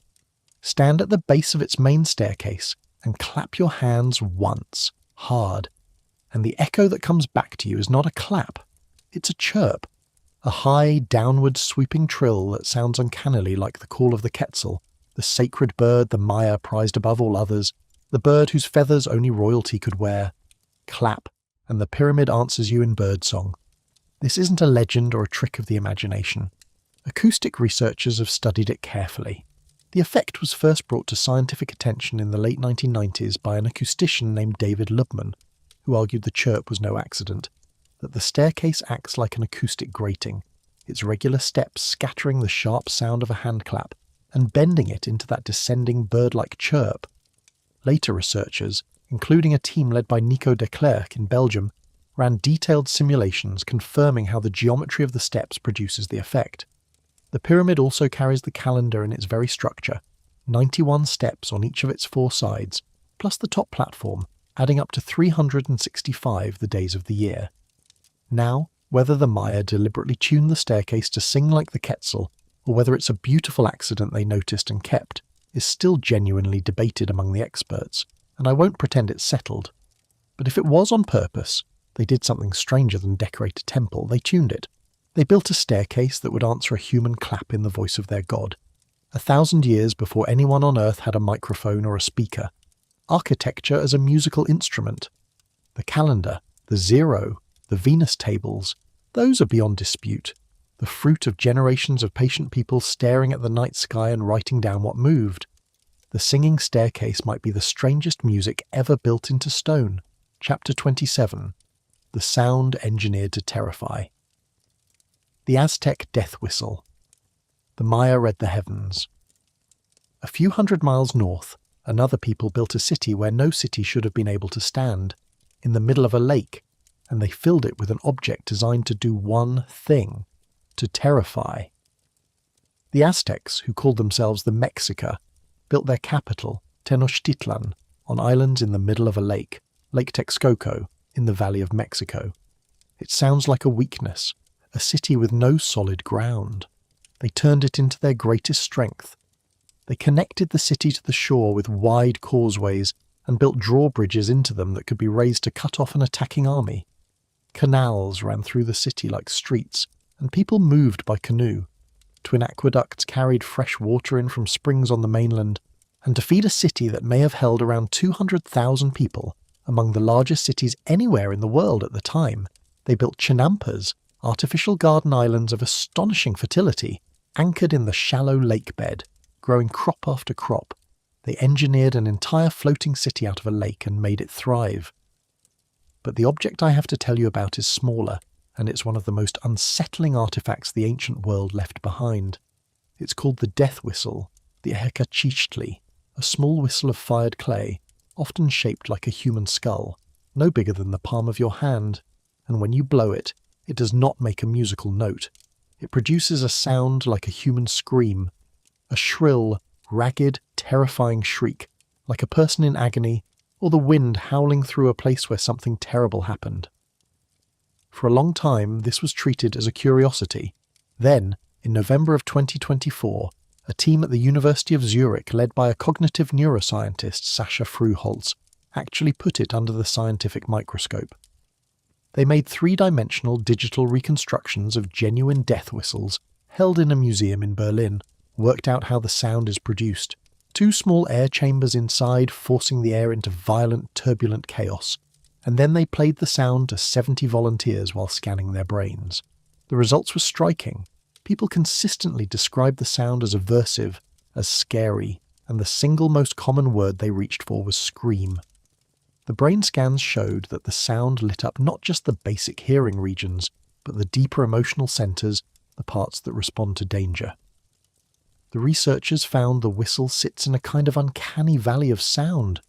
Stand at the base of its main staircase and clap your hands once, hard. And the echo that comes back to you is not a clap, it's a chirp. A high, downward sweeping trill that sounds uncannily like the call of the quetzal, the sacred bird the Maya prized above all others, the bird whose feathers only royalty could wear. Clap, and the pyramid answers you in birdsong. This isn't a legend or a trick of the imagination. Acoustic researchers have studied it carefully. The effect was first brought to scientific attention in the late 1990s by an acoustician named David Lubman, who argued the chirp was no accident, that the staircase acts like an acoustic grating, its regular steps scattering the sharp sound of a handclap and bending it into that descending bird-like chirp. Later researchers, including a team led by Nico de Klerk in Belgium, ran detailed simulations confirming how the geometry of the steps produces the effect. The pyramid also carries the calendar in its very structure, 91 steps on each of its 4 sides, plus the top platform, adding up to 365 the days of the year. Now, whether the Maya deliberately tuned the staircase to sing like the quetzal, or whether it's a beautiful accident they noticed and kept, is still genuinely debated among the experts, and I won't pretend it's settled. But if it was on purpose, they did something stranger than decorate a temple, they tuned it. They built a staircase that would answer a human clap in the voice of their god. 1,000 years before anyone on Earth had a microphone or a speaker. Architecture as a musical instrument. The calendar, the zero, the Venus tables, those are beyond dispute. The fruit of generations of patient people staring at the night sky and writing down what moved. The singing staircase might be the strangest music ever built into stone. Chapter 27. The sound engineered to terrify. The Aztec death whistle. The Maya read the heavens. A few hundred miles north, another people built a city where no city should have been able to stand, in the middle of a lake, and they filled it with an object designed to do one thing, to terrify. The Aztecs, who called themselves the Mexica, built their capital, Tenochtitlan, on islands in the middle of a lake, Lake Texcoco, in the Valley of Mexico. It sounds like a weakness, a city with no solid ground. They turned it into their greatest strength. They connected the city to the shore with wide causeways and built drawbridges into them that could be raised to cut off an attacking army. Canals ran through the city like streets, and people moved by canoe. Twin aqueducts carried fresh water in from springs on the mainland, and to feed a city that may have held around 200,000 people, among the largest cities anywhere in the world at the time, they built chinampas, artificial garden islands of astonishing fertility, anchored in the shallow lake bed, growing crop after crop. They engineered an entire floating city out of a lake and made it thrive. But the object I have to tell you about is smaller, and it's one of the most unsettling artifacts the ancient world left behind. It's called the death whistle, the Ehekachichtli, a small whistle of fired clay, often shaped like a human skull, no bigger than the palm of your hand, and when you blow it, it does not make a musical note. It produces a sound like a human scream, a shrill, ragged, terrifying shriek, like a person in agony, or the wind howling through a place where something terrible happened. For a long time, this was treated as a curiosity. Then, in November of 2024, a team at the University of Zurich, led by a cognitive neuroscientist, Sascha Fruholz, actually put it under the scientific microscope. They made 3-dimensional digital reconstructions of genuine death whistles held in a museum in Berlin, worked out how the sound is produced. 2 small air chambers inside forcing the air into violent, turbulent chaos, and then they played the sound to 70 volunteers while scanning their brains. The results were striking. People consistently described the sound as aversive, as scary, and the single most common word they reached for was scream. The brain scans showed that the sound lit up not just the basic hearing regions, but the deeper emotional centres, the parts that respond to danger. The researchers found the whistle sits in a kind of uncanny valley of sound,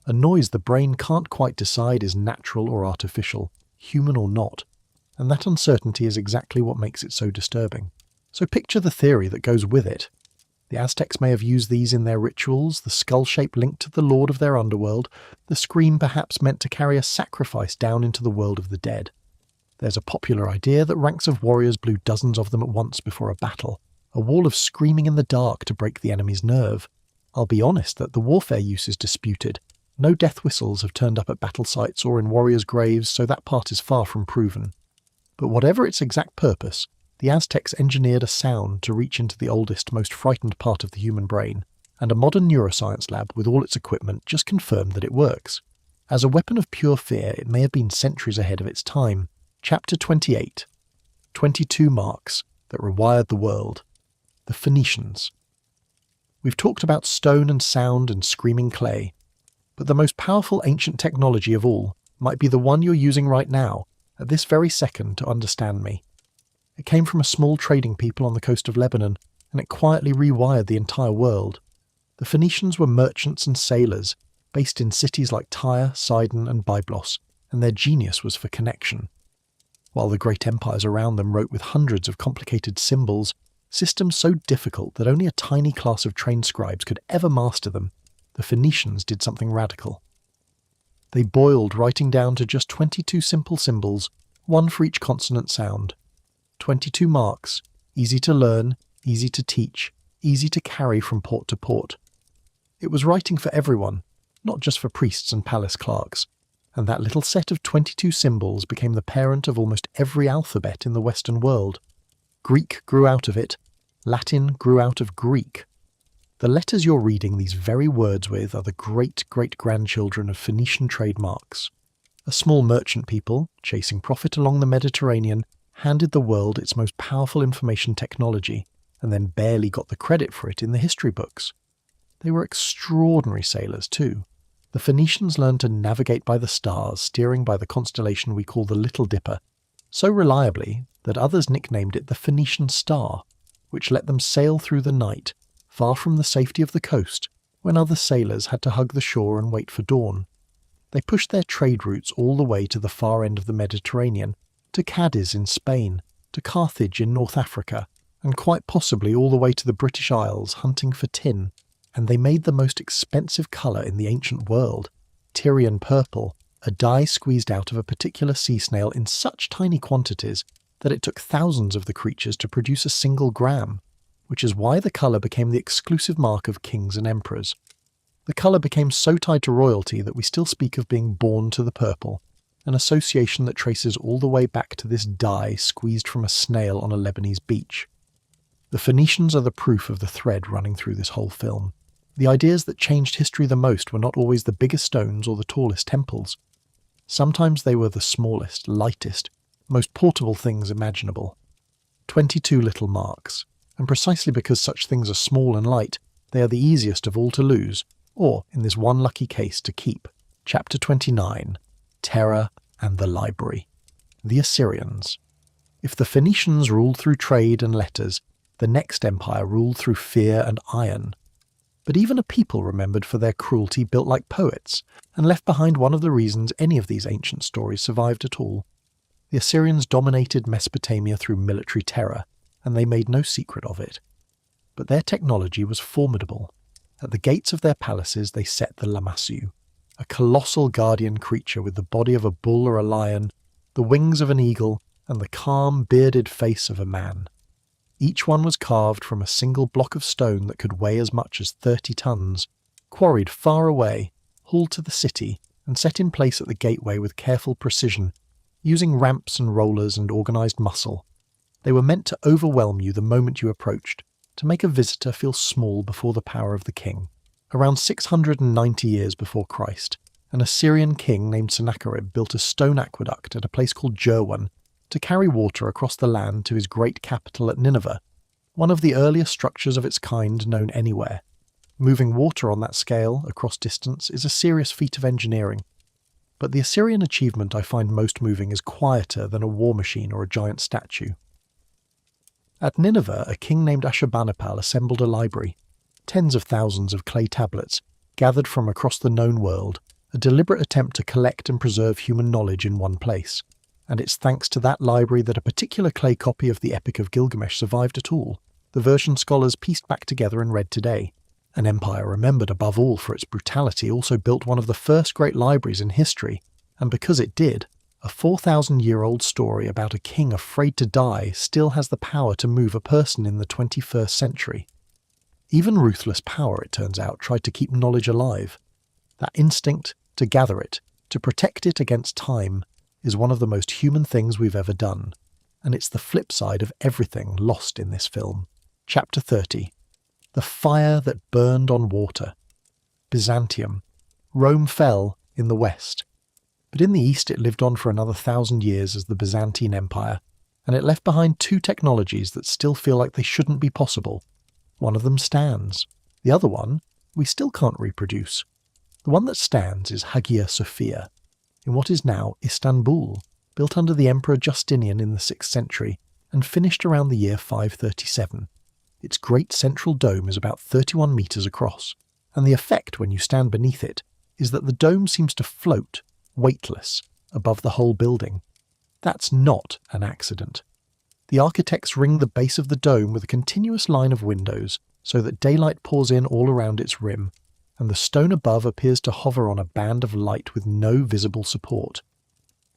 a noise the brain can't quite decide is natural or artificial, human or not, and that uncertainty is exactly what makes it so disturbing. So picture the theory that goes with it. The Aztecs may have used these in their rituals, the skull shape linked to the lord of their underworld, the scream perhaps meant to carry a sacrifice down into the world of the dead. There's a popular idea that ranks of warriors blew dozens of them at once before a battle, a wall of screaming in the dark to break the enemy's nerve. I'll be honest that the warfare use is disputed. No death whistles have turned up at battle sites or in warriors' graves, so that part is far from proven. But whatever its exact purpose, the Aztecs engineered a sound to reach into the oldest, most frightened part of the human brain, and a modern neuroscience lab with all its equipment just confirmed that it works. As a weapon of pure fear, it may have been centuries ahead of its time. Chapter 28. 22 Marks that rewired the world. The Phoenicians. We've talked about stone and sound and screaming clay, but the most powerful ancient technology of all might be the one you're using right now, at this very second, to understand me. It came from a small trading people on the coast of Lebanon, and it quietly rewired the entire world. The Phoenicians were merchants and sailors, based in cities like Tyre, Sidon and Byblos, and their genius was for connection. While the great empires around them wrote with hundreds of complicated symbols, systems so difficult that only a tiny class of trained scribes could ever master them, the Phoenicians did something radical. They boiled writing down to just 22 simple symbols, one for each consonant sound. 22 marks, easy to learn, easy to teach, easy to carry from port to port. It was writing for everyone, not just for priests and palace clerks, and that little set of 22 symbols became the parent of almost every alphabet in the Western world. Greek grew out of it, Latin grew out of Greek. The letters you're reading these very words with are the great-great-grandchildren of Phoenician trademarks. A small merchant people, chasing profit along the Mediterranean, handed the world its most powerful information technology, and then barely got the credit for it in the history books. They were extraordinary sailors too. The Phoenicians learned to navigate by the stars, steering by the constellation we call the Little Dipper, so reliably that others nicknamed it the Phoenician Star, which let them sail through the night, far from the safety of the coast, when other sailors had to hug the shore and wait for dawn. They pushed their trade routes all the way to the far end of the Mediterranean, to Cadiz in Spain, to Carthage in North Africa, and quite possibly all the way to the British Isles hunting for tin. And they made the most expensive colour in the ancient world, Tyrian purple, a dye squeezed out of a particular sea snail in such tiny quantities that it took thousands of the creatures to produce a single gram, which is why the colour became the exclusive mark of kings and emperors. The colour became so tied to royalty that we still speak of being born to the purple, an association that traces all the way back to this dye squeezed from a snail on a Lebanese beach. The Phoenicians are the proof of the thread running through this whole film. The ideas that changed history the most were not always the biggest stones or the tallest temples. Sometimes they were the smallest, lightest, most portable things imaginable. 22 little marks, and precisely because such things are small and light, they are the easiest of all to lose, or, in this one lucky case, to keep. Chapter 29. Terror and the Library. The Assyrians. If the Phoenicians ruled through trade and letters, the next empire ruled through fear and iron. But even a people remembered for their cruelty built like poets, and left behind one of the reasons any of these ancient stories survived at all. The Assyrians dominated Mesopotamia through military terror, and they made no secret of it. But their technology was formidable. At the gates of their palaces they set the lamassu, a colossal guardian creature with the body of a bull or a lion, the wings of an eagle, and the calm, bearded face of a man. Each one was carved from a single block of stone that could weigh as much as 30 tons, quarried far away, hauled to the city, and set in place at the gateway with careful precision, using ramps and rollers and organised muscle. They were meant to overwhelm you the moment you approached, to make a visitor feel small before the power of the king. Around 690 years before Christ, an Assyrian king named Sennacherib built a stone aqueduct at a place called Jerwan to carry water across the land to his great capital at Nineveh, one of the earliest structures of its kind known anywhere. Moving water on that scale, across distance, is a serious feat of engineering. But the Assyrian achievement I find most moving is quieter than a war machine or a giant statue. At Nineveh, a king named Ashurbanipal assembled a library, tens of thousands of clay tablets, gathered from across the known world, a deliberate attempt to collect and preserve human knowledge in one place. And it's thanks to that library that a particular clay copy of the Epic of Gilgamesh survived at all, the version scholars pieced back together and read today. An empire remembered above all for its brutality also built one of the first great libraries in history, and because it did, a 4,000-year-old story about a king afraid to die still has the power to move a person in the 21st century. Even ruthless power, it turns out, tried to keep knowledge alive. That instinct to gather it, to protect it against time, is one of the most human things we've ever done, and it's the flip side of everything lost in this film. Chapter 30. The fire that burned on water. Byzantium. Rome fell in the west, but in the east it lived on for another 1,000 years as the Byzantine Empire, and it left behind two technologies that still feel like they shouldn't be possible. One of them stands. The other one we still can't reproduce. The one that stands is Hagia Sophia, in what is now Istanbul, built under the Emperor Justinian in the 6th century and finished around the year 537. Its great central dome is about 31 metres across, and the effect when you stand beneath it is that the dome seems to float, weightless, above the whole building. That's not an accident. The architects ring the base of the dome with a continuous line of windows so that daylight pours in all around its rim, and the stone above appears to hover on a band of light with no visible support.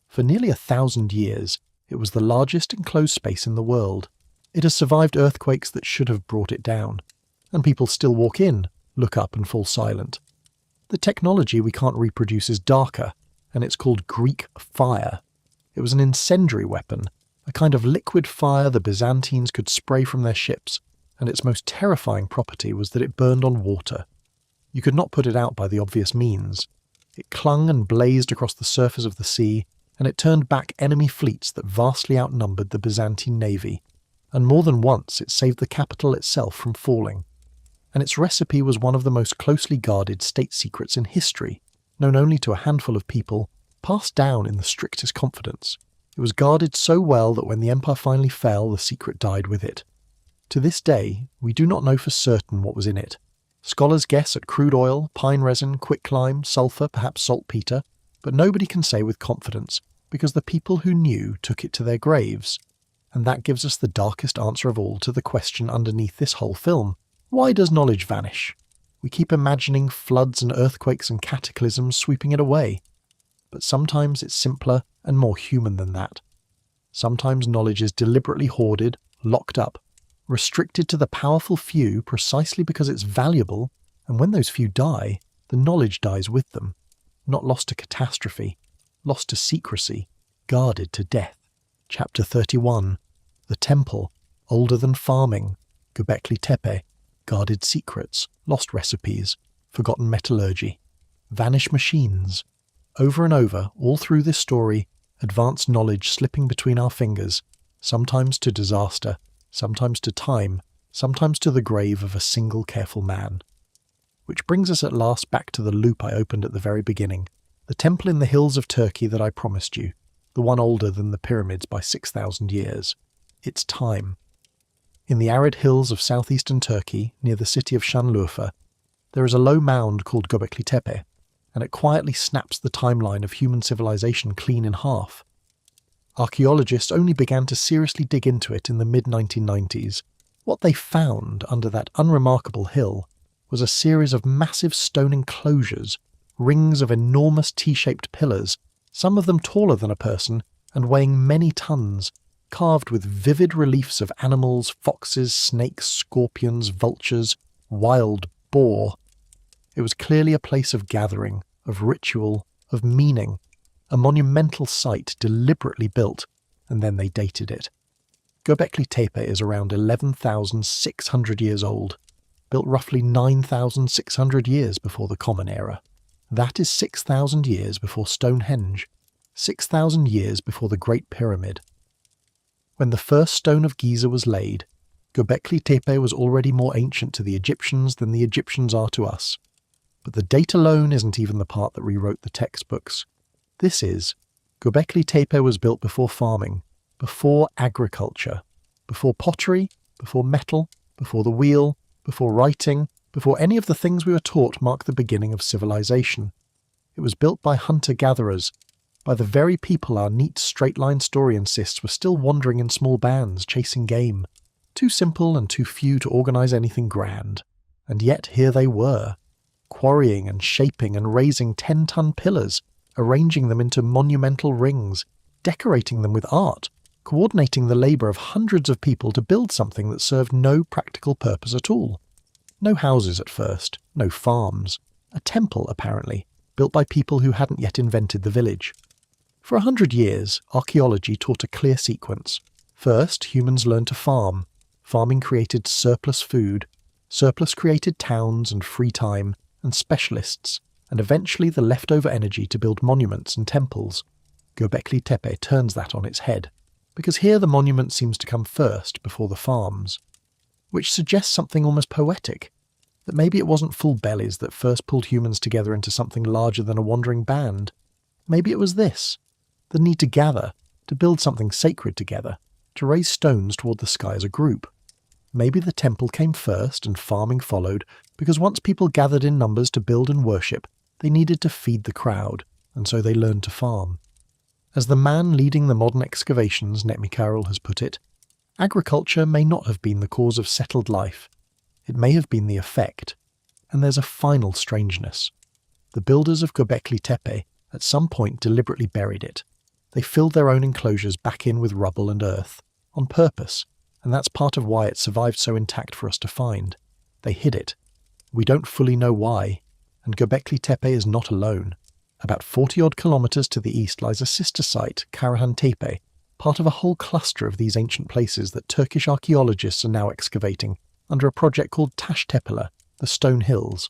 For nearly 1,000 years, it was the largest enclosed space in the world. It has survived earthquakes that should have brought it down, and people still walk in, look up and fall silent. The technology we can't reproduce is darker, and it's called Greek fire. It was an incendiary weapon, a kind of liquid fire the Byzantines could spray from their ships, and its most terrifying property was that it burned on water. You could not put it out by the obvious means. It clung and blazed across the surface of the sea, and it turned back enemy fleets that vastly outnumbered the Byzantine navy, and more than once it saved the capital itself from falling. And its recipe was one of the most closely guarded state secrets in history, known only to a handful of people, passed down in the strictest confidence. It was guarded so well that when the empire finally fell, the secret died with it. To this day, we do not know for certain what was in it. Scholars guess at crude oil, pine resin, quicklime, sulphur, perhaps saltpeter, but nobody can say with confidence, because the people who knew took it to their graves. And that gives us the darkest answer of all to the question underneath this whole film. Why does knowledge vanish? We keep imagining floods and earthquakes and cataclysms sweeping it away. But sometimes it's simpler and more human than that. Sometimes knowledge is deliberately hoarded, locked up, restricted to the powerful few precisely because it's valuable, and when those few die, the knowledge dies with them. Not lost to catastrophe, lost to secrecy, guarded to death. Chapter 31. The Temple, older than farming, Göbekli Tepe, guarded secrets, lost recipes, forgotten metallurgy, vanished machines. Over and over, all through this story, advanced knowledge slipping between our fingers, sometimes to disaster, sometimes to time, sometimes to the grave of a single careful man. Which brings us at last back to the loop I opened at the very beginning, the temple in the hills of Turkey that I promised you, the one older than the pyramids by 6,000 years. It's time. In the arid hills of southeastern Turkey, near the city of Şanlıurfa, there is a low mound called Göbekli Tepe, and it quietly snaps the timeline of human civilization clean in half. Archaeologists only began to seriously dig into it in the mid-1990s. What they found under that unremarkable hill was a series of massive stone enclosures, rings of enormous T-shaped pillars, some of them taller than a person and weighing many tons, carved with vivid reliefs of animals, foxes, snakes, scorpions, vultures, wild boar. It was clearly a place of gathering, of ritual, of meaning, a monumental site deliberately built, and then they dated it. Göbekli Tepe is around 11,600 years old, built roughly 9,600 years before the Common Era. That is 6,000 years before Stonehenge, 6,000 years before the Great Pyramid. When the first stone of Giza was laid, Göbekli Tepe was already more ancient to the Egyptians than the Egyptians are to us. But the date alone isn't even the part that rewrote the textbooks. This is, Göbekli Tepe was built before farming, before agriculture, before pottery, before metal, before the wheel, before writing, before any of the things we were taught mark the beginning of civilization. It was built by hunter-gatherers, by the very people our neat straight-line story insists were still wandering in small bands, chasing game, too simple and too few to organize anything grand. And yet here they were, quarrying and shaping and raising 10-ton pillars, arranging them into monumental rings, decorating them with art, coordinating the labour of hundreds of people to build something that served no practical purpose at all. No houses at first, no farms. A temple, apparently, built by people who hadn't yet invented the village. For 100 years, archaeology taught a clear sequence. First, humans learned to farm. Farming created surplus food. Surplus created towns and free time, and specialists, and eventually the leftover energy to build monuments and temples. Göbekli Tepe turns that on its head, because here the monument seems to come first before the farms. Which suggests something almost poetic, that maybe it wasn't full bellies that first pulled humans together into something larger than a wandering band. Maybe it was this, the need to gather, to build something sacred together, to raise stones toward the sky as a group. Maybe the temple came first and farming followed, because once people gathered in numbers to build and worship, they needed to feed the crowd, and so they learned to farm. As the man leading the modern excavations, Netmikarel, has put it, agriculture may not have been the cause of settled life. It may have been the effect. And there's a final strangeness. The builders of Göbekli Tepe at some point deliberately buried it. They filled their own enclosures back in with rubble and earth, on purpose, and that's part of why it survived so intact for us to find. They hid it. We don't fully know why, and Göbekli Tepe is not alone. About 40-odd kilometres to the east lies a sister site, Karahan Tepe, part of a whole cluster of these ancient places that Turkish archaeologists are now excavating under a project called Taş Tepeler, the Stone Hills.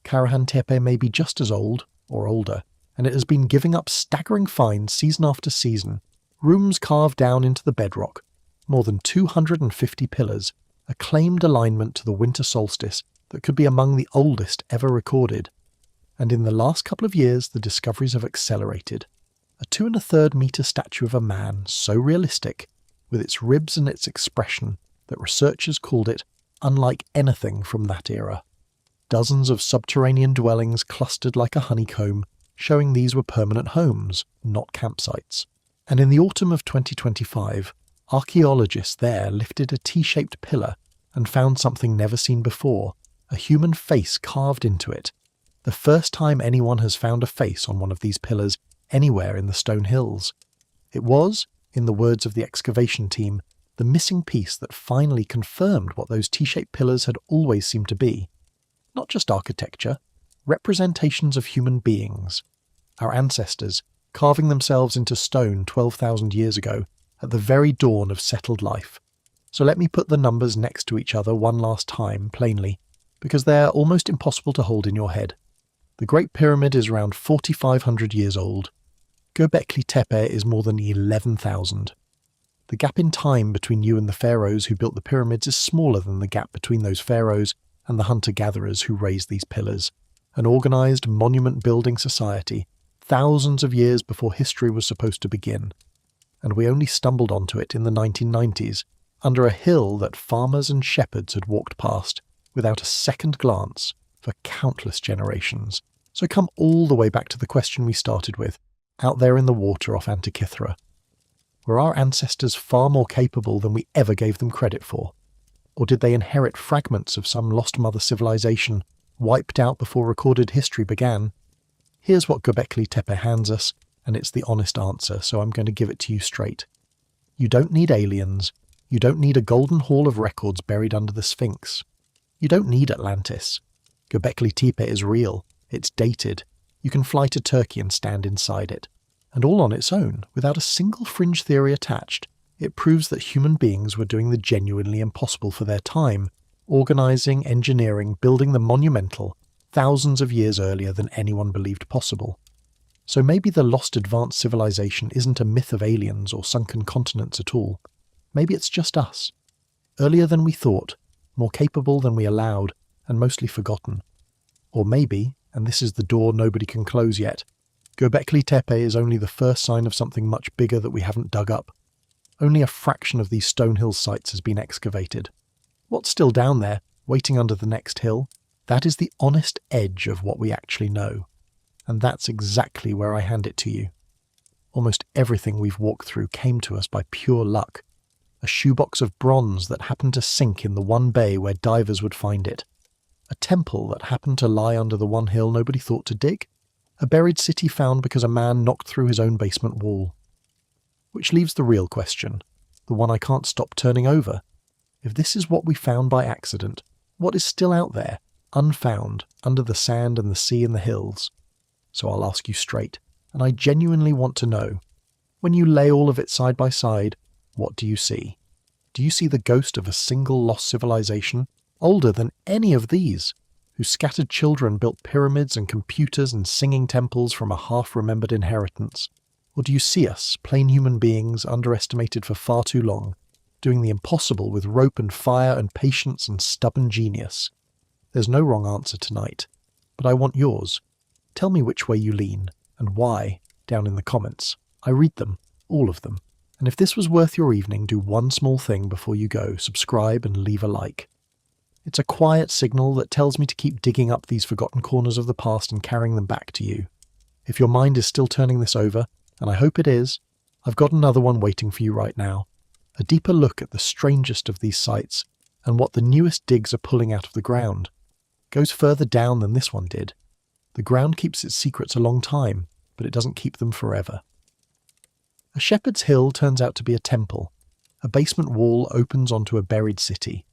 Karahan Tepe may be just as old, or older, and it has been giving up staggering finds season after season, rooms carved down into the bedrock, more than 250 pillars, a claimed alignment to the winter solstice that could be among the oldest ever recorded. And in the last couple of years, the discoveries have accelerated. A 2.3 metre statue of a man, so realistic, with its ribs and its expression, that researchers called it unlike anything from that era. Dozens of subterranean dwellings clustered like a honeycomb, showing these were permanent homes, not campsites. And in the autumn of 2025, archaeologists there lifted a T-shaped pillar and found something never seen before, a human face carved into it. The first time anyone has found a face on one of these pillars anywhere in the Stone Hills. It was, in the words of the excavation team, the missing piece that finally confirmed what those T-shaped pillars had always seemed to be. Not just architecture, representations of human beings. Our ancestors, carving themselves into stone 12,000 years ago, at the very dawn of settled life. So let me put the numbers next to each other one last time, plainly, because they're almost impossible to hold in your head. The Great Pyramid is around 4,500 years old. Göbekli Tepe is more than 11,000. The gap in time between you and the pharaohs who built the pyramids is smaller than the gap between those pharaohs and the hunter-gatherers who raised these pillars. An organised monument-building society, thousands of years before history was supposed to begin. And we only stumbled onto it in the 1990s, under a hill that farmers and shepherds had walked past, without a second glance, for countless generations. So come all the way back to the question we started with, out there in the water off Antikythera. Were our ancestors far more capable than we ever gave them credit for? Or did they inherit fragments of some lost mother civilization, wiped out before recorded history began? Here's what Göbekli Tepe hands us, and it's the honest answer, so I'm going to give it to you straight. You don't need aliens. You don't need a golden hall of records buried under the Sphinx. You don't need Atlantis. Göbekli Tepe is real. It's dated. You can fly to Turkey and stand inside it. And all on its own, without a single fringe theory attached, it proves that human beings were doing the genuinely impossible for their time, organising, engineering, building the monumental, thousands of years earlier than anyone believed possible. So maybe the lost advanced civilization isn't a myth of aliens or sunken continents at all. Maybe it's just us. Earlier than we thought, more capable than we allowed, and mostly forgotten. Or maybe, and this is the door nobody can close yet, Göbekli Tepe is only the first sign of something much bigger that we haven't dug up. Only a fraction of these Stonehill sites has been excavated. What's still down there, waiting under the next hill? That is the honest edge of what we actually know. And that's exactly where I hand it to you. Almost everything we've walked through came to us by pure luck. A shoebox of bronze that happened to sink in the one bay where divers would find it. A temple that happened to lie under the one hill nobody thought to dig. A buried city found because a man knocked through his own basement wall. Which leaves the real question, the one I can't stop turning over. If this is what we found by accident, What is still out there, unfound, under the sand and the sea and the hills? So I'll ask you straight, and I genuinely want to know. When you lay all of it side by side, what do you see? Do you see the ghost of a single lost civilization, older than any of these, whose scattered children built pyramids and computers and singing temples from a half-remembered inheritance? Or do you see us, plain human beings, underestimated for far too long, doing the impossible with rope and fire and patience and stubborn genius? There's no wrong answer tonight, but I want yours. Tell me which way you lean, and why, down in the comments. I read them, all of them. And if this was worth your evening, do one small thing before you go: subscribe and leave a like. It's a quiet signal that tells me to keep digging up these forgotten corners of the past and carrying them back to you. If your mind is still turning this over, and I hope it is, I've got another one waiting for you right now. A deeper look at the strangest of these sites and what the newest digs are pulling out of the ground. It goes further down than this one did. The ground keeps its secrets a long time, but it doesn't keep them forever. A shepherd's hill turns out to be a temple. A basement wall opens onto a buried city.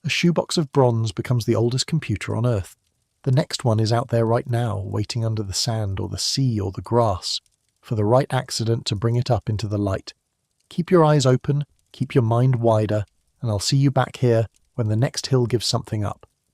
A shoebox of bronze becomes the oldest computer on Earth. The next one is out there right now, waiting under the sand or the sea or the grass, for the right accident to bring it up into the light. Keep your eyes open, keep your mind wider, and I'll see you back here when the next hill gives something up.